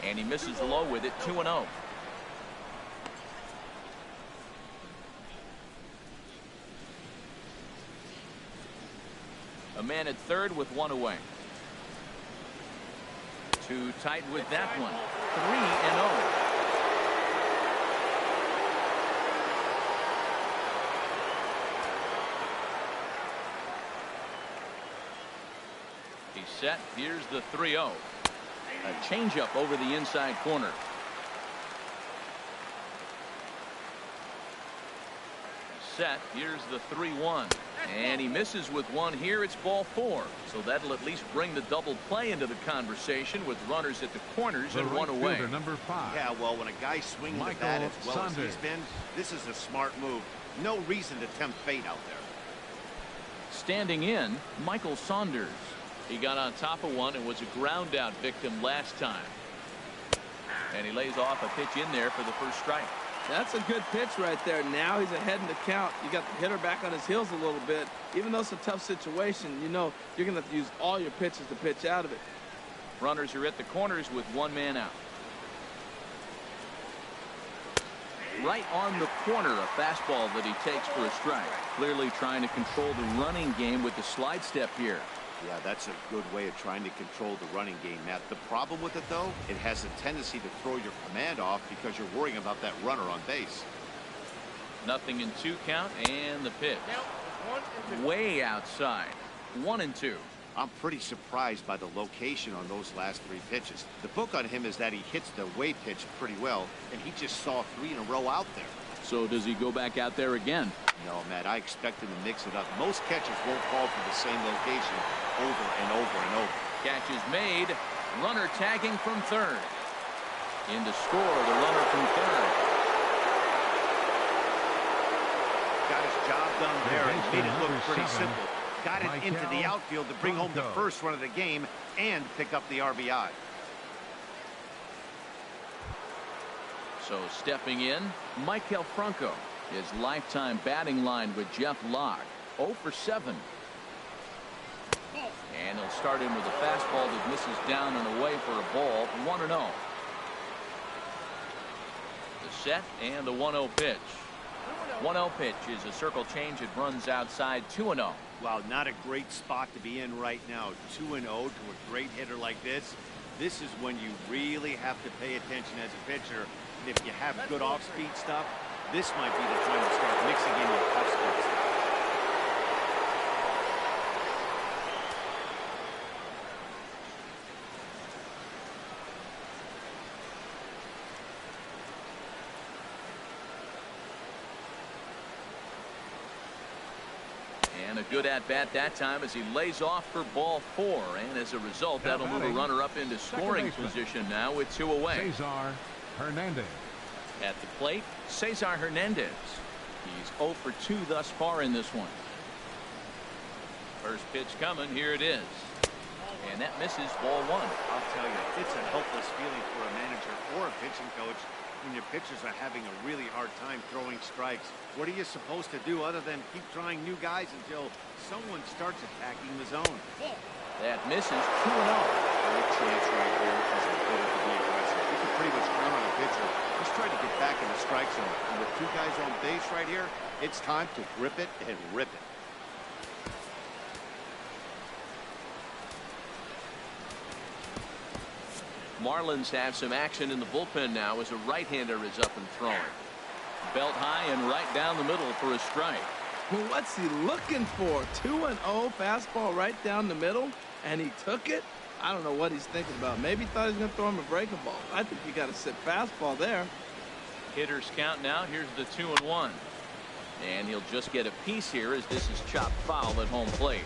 And he misses low with it, 2-0. A man at third with 1 away. Too tight with that one. 3-0. He's set. Here's the 3-0. A changeup over the inside corner. Set. Here's the 3-1. And he misses with 1 here. It's ball 4. So that'll at least bring the double play into the conversation with runners at the corners and 1 away. Number 5. Yeah, well, when a guy swings the bat as well as he's been, this is a smart move. No reason to tempt fate out there. Standing in, Michael Saunders. He got on top of one and was a ground out victim last time. And he lays off a pitch in there for the first strike. That's a good pitch right there. Now he's ahead in the count. You got the hitter back on his heels a little bit. Even though it's a tough situation, you know you're going to have to use all your pitches to pitch out of it. Runners are at the corners with 1 man out. Right on the corner, a fastball that he takes for a strike. Clearly trying to control the running game with the slide step here. Yeah, that's a good way of trying to control the running game, Matt. The problem with it, though, it has a tendency to throw your command off because you're worrying about that runner on base. 0-2 count, and the pitch. Way outside. 1-2. I'm pretty surprised by the location on those last 3 pitches. The book on him is that he hits the away pitch pretty well, and he just saw 3 in a row out there. So does he go back out there again? No, Matt, I expect him to mix it up. Most catchers won't fall from the same location over and over and over. Catch is made. Runner tagging from third. In to score, the runner from third. Got his job done there and made it look pretty simple. Got it into the outfield to bring home the first run of the game and pick up the RBI. So stepping in, Maikel Franco. His lifetime batting line with Jeff Locke. 0 for 7. And he'll start in with a fastball that misses down and away for a ball. 1-0. The set and the 1-0 pitch. 1-0 pitch is a circle change. It runs outside. 2-0. Wow, not a great spot to be in right now. 2-0 to a great hitter like this. This is when you really have to pay attention as a pitcher. And if you have good off-speed stuff, this might be the time to start mixing in your off-speed stuff. good at-bat that time as he lays off for ball 4. And as a result, that'll move a runner up into scoring position now with 2 away. Cesar Hernandez. At the plate, Cesar Hernandez. He's 0 for 2 thus far in this one. First pitch coming. Here it is. And that misses, ball 1. I'll tell you, it's a helpless feeling for a manager or a pitching coach when your pitchers are having a really hard time throwing strikes. What are you supposed to do other than keep trying new guys until someone starts attacking the zone? That misses, 2-0. Great chance right here as a hitter to be aggressive. You can pretty much count on a pitcher just trying to get back in the strike zone. And with 2 guys on base right here, it's time to grip it and rip it. Marlins have some action in the bullpen now as a right-hander is up and throwing. Belt high and right down the middle for a strike. Well, what's he looking for? 2-0 fastball right down the middle, and he took it? I don't know what he's thinking about. Maybe he thought he was going to throw him a breaking ball. I think you got to sit fastball there. Hitters count now. Here's the 2-1. And he'll just get a piece here as this is chopped foul at home plate.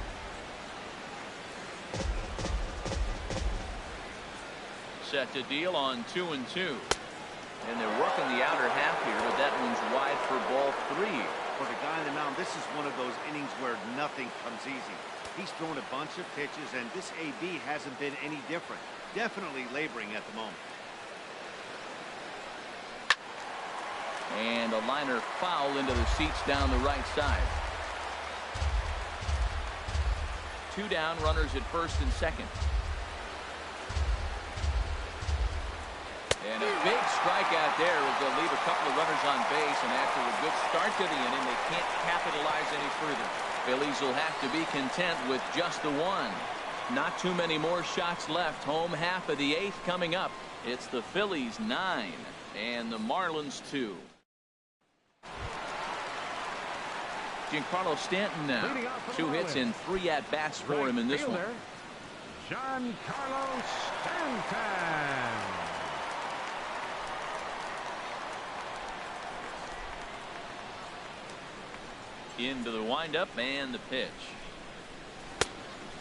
Set to deal on 2-2. And they're working the outer half here, but that one's wide for ball 3. For the guy on the mound, this is one of those innings where nothing comes easy. He's thrown a bunch of pitches, and this AB hasn't been any different. Definitely laboring at the moment. And a liner foul into the seats down the right side. 2 down, runners at first and second. And a big strikeout there as they'll leave a couple of runners on base, and after a good start to the inning, they can't capitalize any further. Phillies will have to be content with just the 1. Not too many more shots left. Home half of the 8th coming up. It's the Phillies 9 and the Marlins 2. Giancarlo Stanton now. 2 hits and 3 at-bats for him in this one. Giancarlo Stanton. Into the windup and the pitch.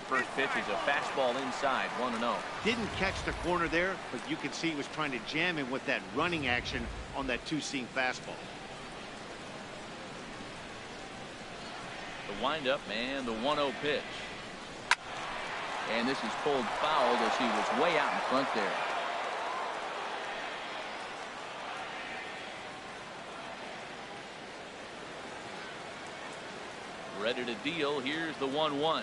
First pitch is a fastball inside, 1-0. Didn't catch the corner there, but you can see he was trying to jam him with that running action on that 2-seam fastball. The windup and the 1-0 pitch. And this is pulled foul as he was way out in front there. Ready to deal. Here's the 1-1.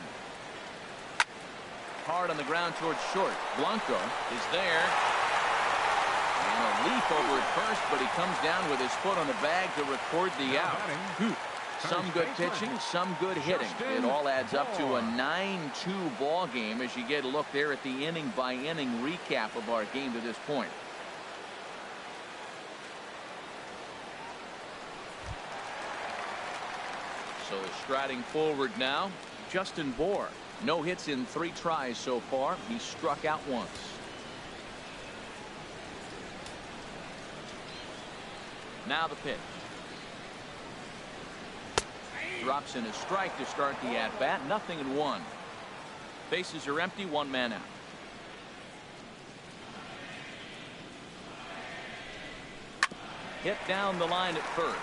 Hard on the ground towards short. Blanco is there. And a leap over at first, but he comes down with his foot on the bag to record the out. Some good pitching, some good hitting. It all adds up to a 9-2 ball game as you get a look there at the inning-by-inning recap of our game to this point. So striding forward now, Justin Bour. No hits in 3 tries so far. He struck out once. Now the pitch. Drops in a strike to start the at-bat. 0-1. Bases are empty. 1 man out. Hit down the line at first.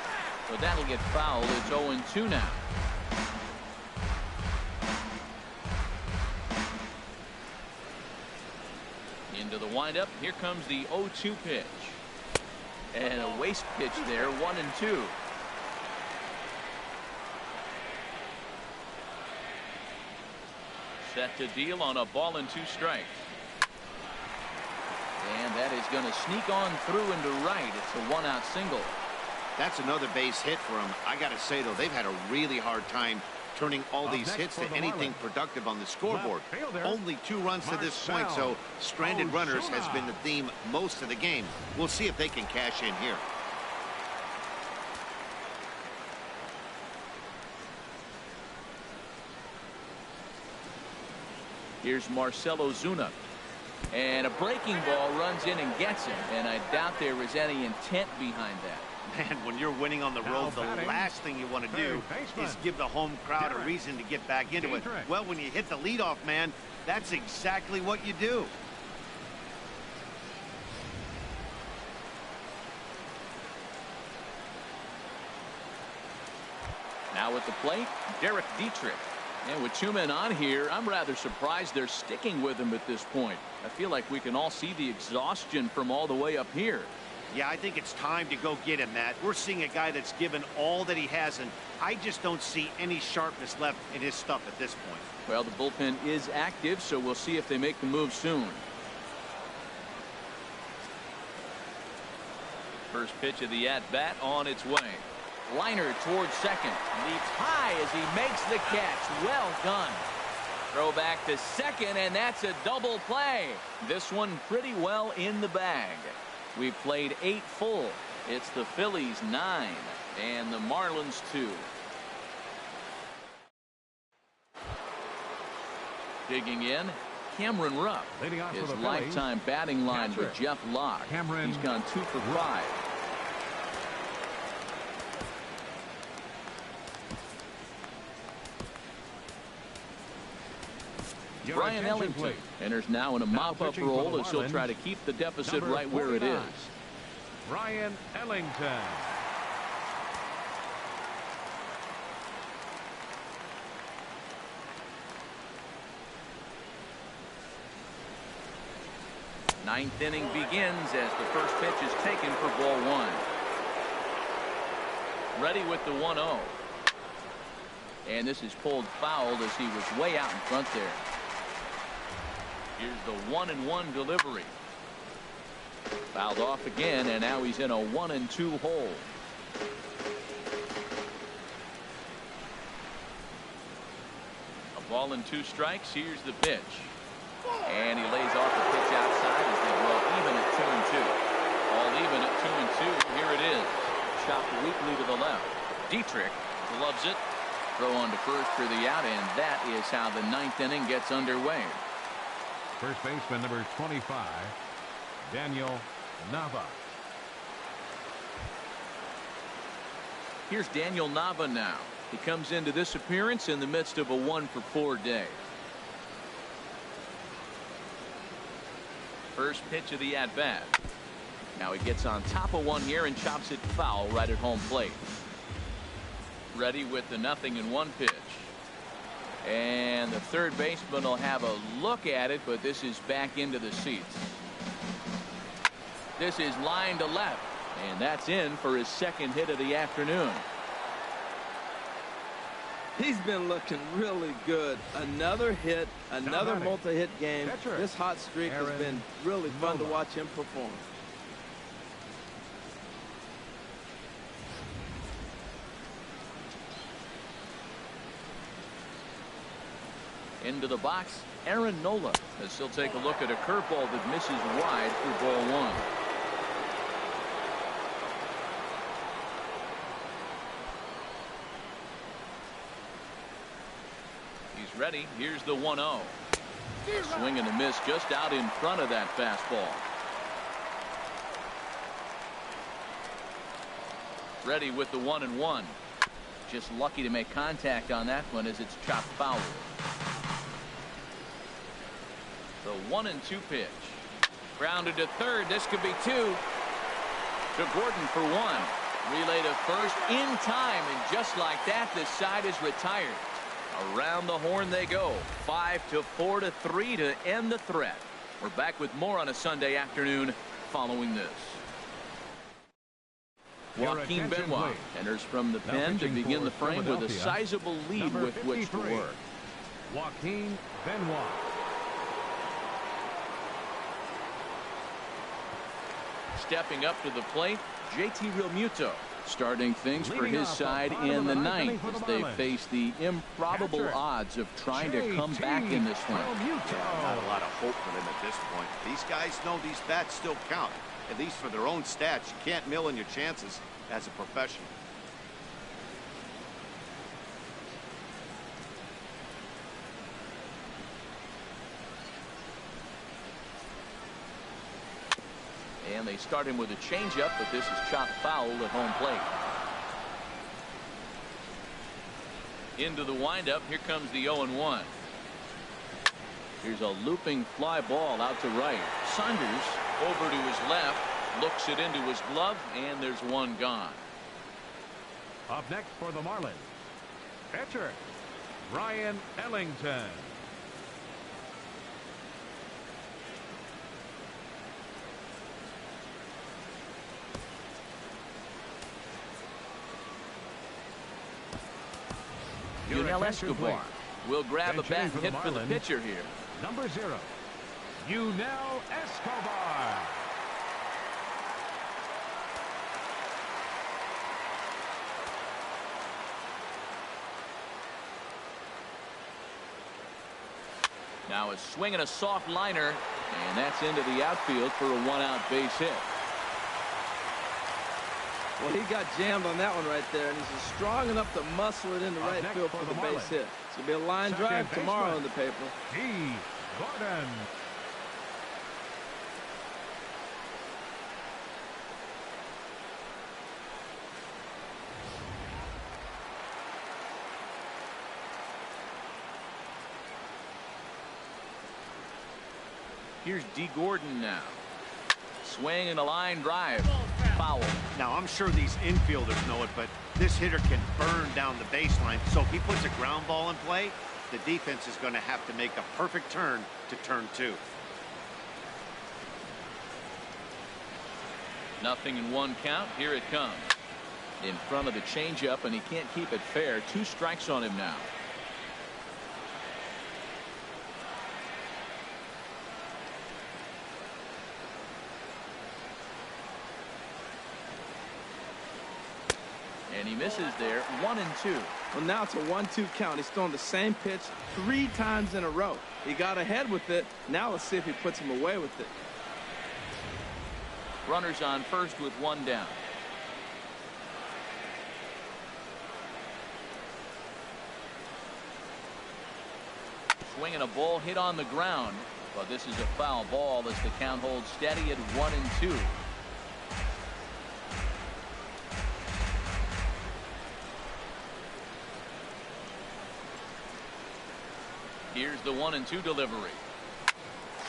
So that'll get fouled. It's 0-2 now. Into the windup. Here comes the 0-2 pitch. And a waste pitch there. 1-2. Set to deal on a ball and 2 strikes. And that is going to sneak on through into right. It's a 1-out single. That's another base hit for him. I got to say, though, they've had a really hard time turning all these hits to anything productive on the scoreboard. Only 2 runs to this point, so stranded runners has been the theme most of the game. We'll see if they can cash in here. Here's Marcell Ozuna. And a breaking ball runs in and gets him. And I doubt there is any intent behind that. Man, when you're winning on the road, the last thing you want to do is give the home crowd a reason to get back into it. Well, when you hit the leadoff man, that's exactly what you do. Now at the plate, Derek Dietrich. And with 2 men on here, I'm rather surprised they're sticking with him at this point. I feel like we can all see the exhaustion from all the way up here. Yeah, I think it's time to go get him, Matt. We're seeing a guy that's given all that he has, and I just don't see any sharpness left in his stuff at this point. Well, the bullpen is active, so we'll see if they make the move soon. First pitch of the at-bat on its way. Liner towards second. Leaps high as he makes the catch. Well done. Throw back to second, and that's a double play. This one pretty well in the bag. We've played 8 full. It's the Phillies 9 and the Marlins 2. Digging in, Cameron Rupp. His lifetime batting line with Jeff Locke. He's gone 2 for 5. Brian Ellington enters now in a mop-up role as he'll try to keep the deficit right where it is. Brian Ellington. Ninth inning begins as the first pitch is taken for ball 1. Ready with the 1-0. And this is pulled foul as he was way out in front there. Here's the 1-1 delivery. Fouled off again, and now he's in a 1-2 hole. A ball and 2 strikes. Here's the pitch. And he lays off the pitch outside as they draw even at 2-2. All even at 2-2. Here it is. Chopped weakly to the left. Dietrich gloves it. Throw on to first for the out, and that is how the 9th inning gets underway. First baseman number 25, Daniel Nava. Here's Daniel Nava now. He comes into this appearance in the midst of a 1-for-4 day. First pitch of the at-bat. Now he gets on top of one here and chops it foul right at home plate. Ready with the 0-1 pitch. And the third baseman will have a look at it, but this is back into the seats. This is line to left, and that's in for his 2nd hit of the afternoon. He's been looking really good. Another hit, another multi-hit game. This hot streak has been really fun to watch him perform. Into the box, Aaron Nola, as he'll take a look at a curveball that misses wide for ball 1. He's ready. Here's the 1-0. Swing and a miss just out in front of that fastball. Ready with the 1-1. Just lucky to make contact on that one as it's chopped foul. The 1-2 pitch. Grounded to third. This could be 2. To Gordon for 1. Relay to first in time, and just like that, this side is retired. Around the horn they go. 5-4-3 to end the threat. We're back with more on a Sunday afternoon following this. Joaquin Benoit enters from the pen to begin the frame with a sizable lead with which to work. Joaquin Benoit. Stepping up to the plate, JT Realmuto starting things for his side in the 9th as they face the improbable odds of trying to come back in this one. Not a lot of hope for them at this point. These guys know these bats still count, at least for their own stats. You can't mill in your chances as a professional. And they start him with a changeup, but this is chopped foul at home plate. Into the windup. Here comes the 0-1. Here's a looping fly ball out to right. Saunders over to his left, looks it into his glove, and there's one gone. Up next for the Marlins, pitcher Ryan Ellington. Yunel Escobar will grab a bat and hit for the pitcher here. Number 0, Yunel Escobar. Now a swing and a soft liner, and that's into the outfield for a 1-out base hit. Well, he got jammed on that one right there, and he's strong enough to muscle it into right field for the base hit. It's going to be a line drive tomorrow in the paper. Gordon. Here's D. Gordon now. Swing and a line drive. Foul. Now, I'm sure these infielders know it, but this hitter can burn down the baseline. So if he puts a ground ball in play, the defense is going to have to make a perfect turn to turn 2. 0-1 count. Here it comes. In front of the changeup, and he can't keep it fair. 2 strikes on him now. And he misses there. 1-2. Well, now it's a 1-2 count. He's thrown the same pitch 3 times in a row. He got ahead with it. Now let's see if he puts him away with it. Runners on first with 1 down. Swinging a ball hit on the ground, but this is a foul ball as the count holds steady at 1-2. Here's the 1-2 delivery.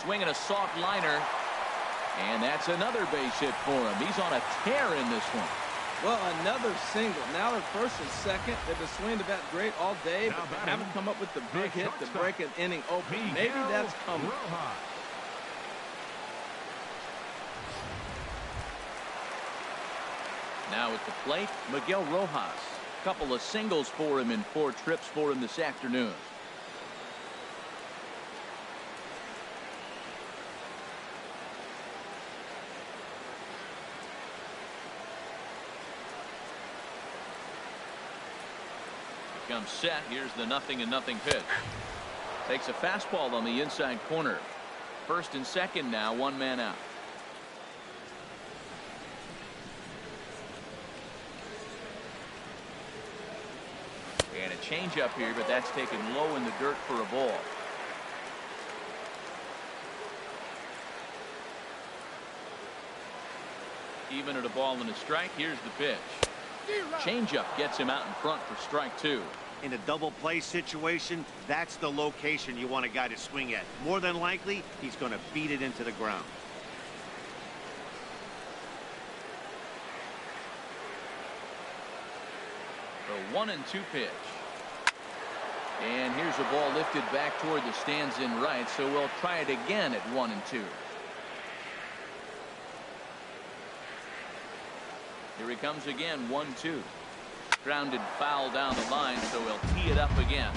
Swinging a soft liner, and that's another base hit for him. He's on a tear in this one. Well, another single. Now they're first and second. They've been swinging the bat great all day, but they haven't come up with the big hit to break an inning open. Maybe that's coming. Now at the plate, Miguel Rojas. A couple of singles for him in 4 trips for him this afternoon. Comes set. Here's the 0-0 pitch. Takes a fastball on the inside corner. First and second now, 1 man out. And a changeup here, but that's taken low in the dirt for a ball. Even at a ball and a strike. Here's the pitch. Changeup gets him out in front for strike 2. In a double play situation, that's the location you want a guy to swing at. More than likely, he's going to beat it into the ground. The 1-2 pitch. And here's a ball lifted back toward the stands in right, so we'll try it again at 1-2. Here he comes again, 1-2. Grounded foul down the line, so he'll tee it up again.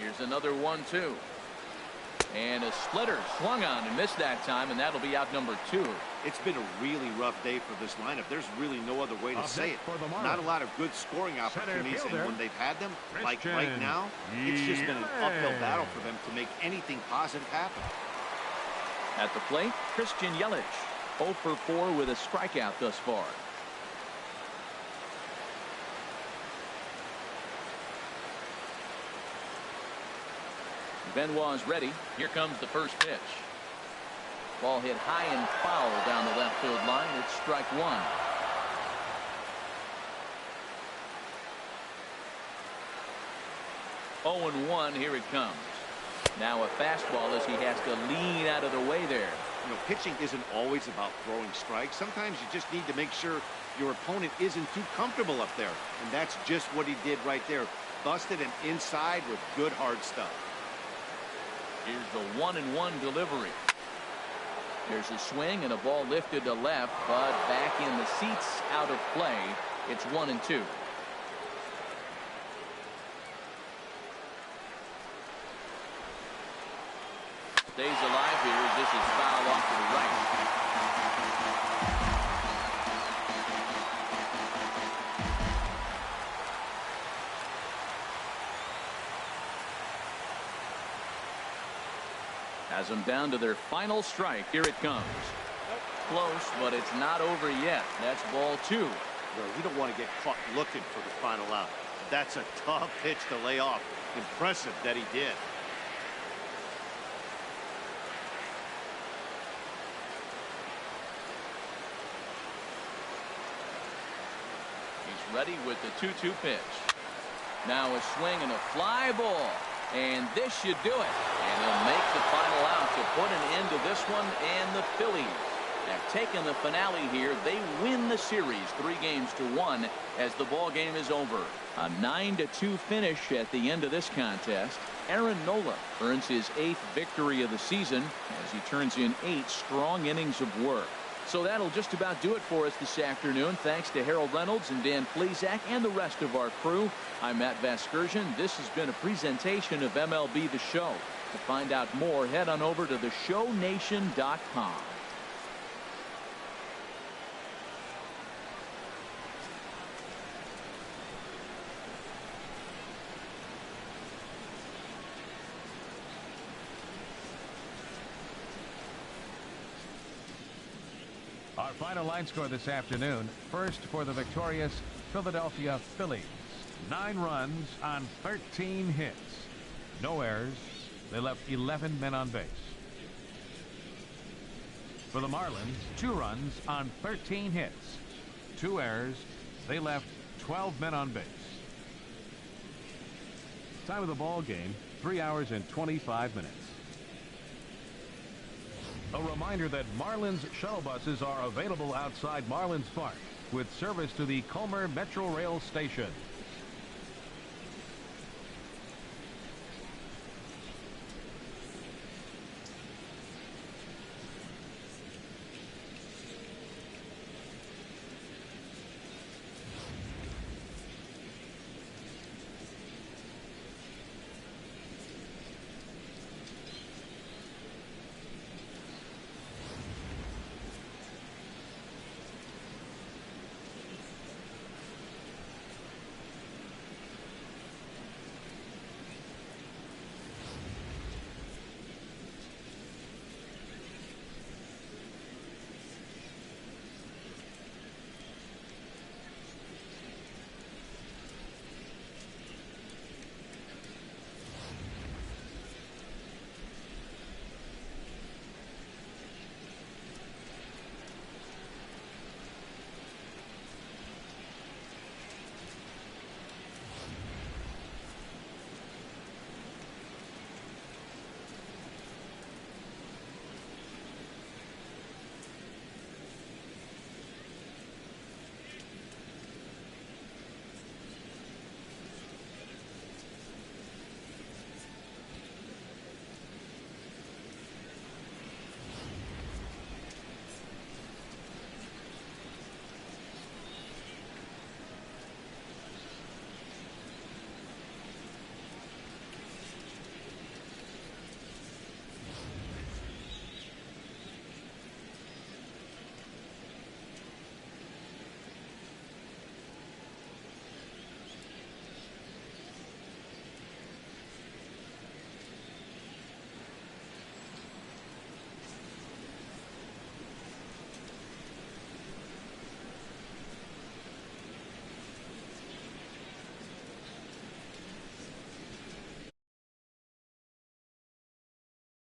Here's another 1-2. And a splitter swung on and missed that time, and that'll be out number 2. It's been a really rough day for this lineup. There's really no other way to say it. Not a lot of good scoring opportunities, and when they've had them, like right now, it's just been an uphill battle for them to make anything positive happen. At the plate, Christian Yelich, 0 for 4 with a strikeout thus far. Benoit's ready. Here comes the first pitch. Ball hit high and foul down the left field line. It's strike one. Oh and 1. Here it comes. Now a fastball as he has to lean out of the way there. You know, pitching isn't always about throwing strikes. Sometimes you just need to make sure your opponent isn't too comfortable up there. And that's just what he did right there. Busted him inside with good hard stuff. Here's the 1-1 delivery. There's a swing and a ball lifted to left, but back in the seats, out of play. It's 1-2. Stays alive here as this is fouled off to the right. Has them down to their final strike. Here it comes. Close, but it's not over yet. That's ball 2. Well, you don't want to get caught looking for the final out. That's a tough pitch to lay off. Impressive that he did. He's ready with the 2-2 pitch. Now a swing and a fly ball. And this should do it. And he'll make the final out to put an end to this one. And the Phillies have taken the finale here. They win the series 3-1 as the ball game is over. A 9-2 finish at the end of this contest. Aaron Nola earns his 8th victory of the season as he turns in 8 strong innings of work. So that'll just about do it for us this afternoon. Thanks to Harold Reynolds and Dan Plesac and the rest of our crew. I'm Matt Vasgersian. This has been a presentation of MLB The Show. To find out more, head on over to theshownation.com. Our final line score this afternoon. First for the victorious Philadelphia Phillies. 9 runs on 13 hits. No errors. They left 11 men on base. For the Marlins, 2 runs on 13 hits. 2 errors. They left 12 men on base. Time of the ball game, 3 hours and 25 minutes. A reminder that Marlins shuttle buses are available outside Marlins Park with service to the Comer Metro Rail Station.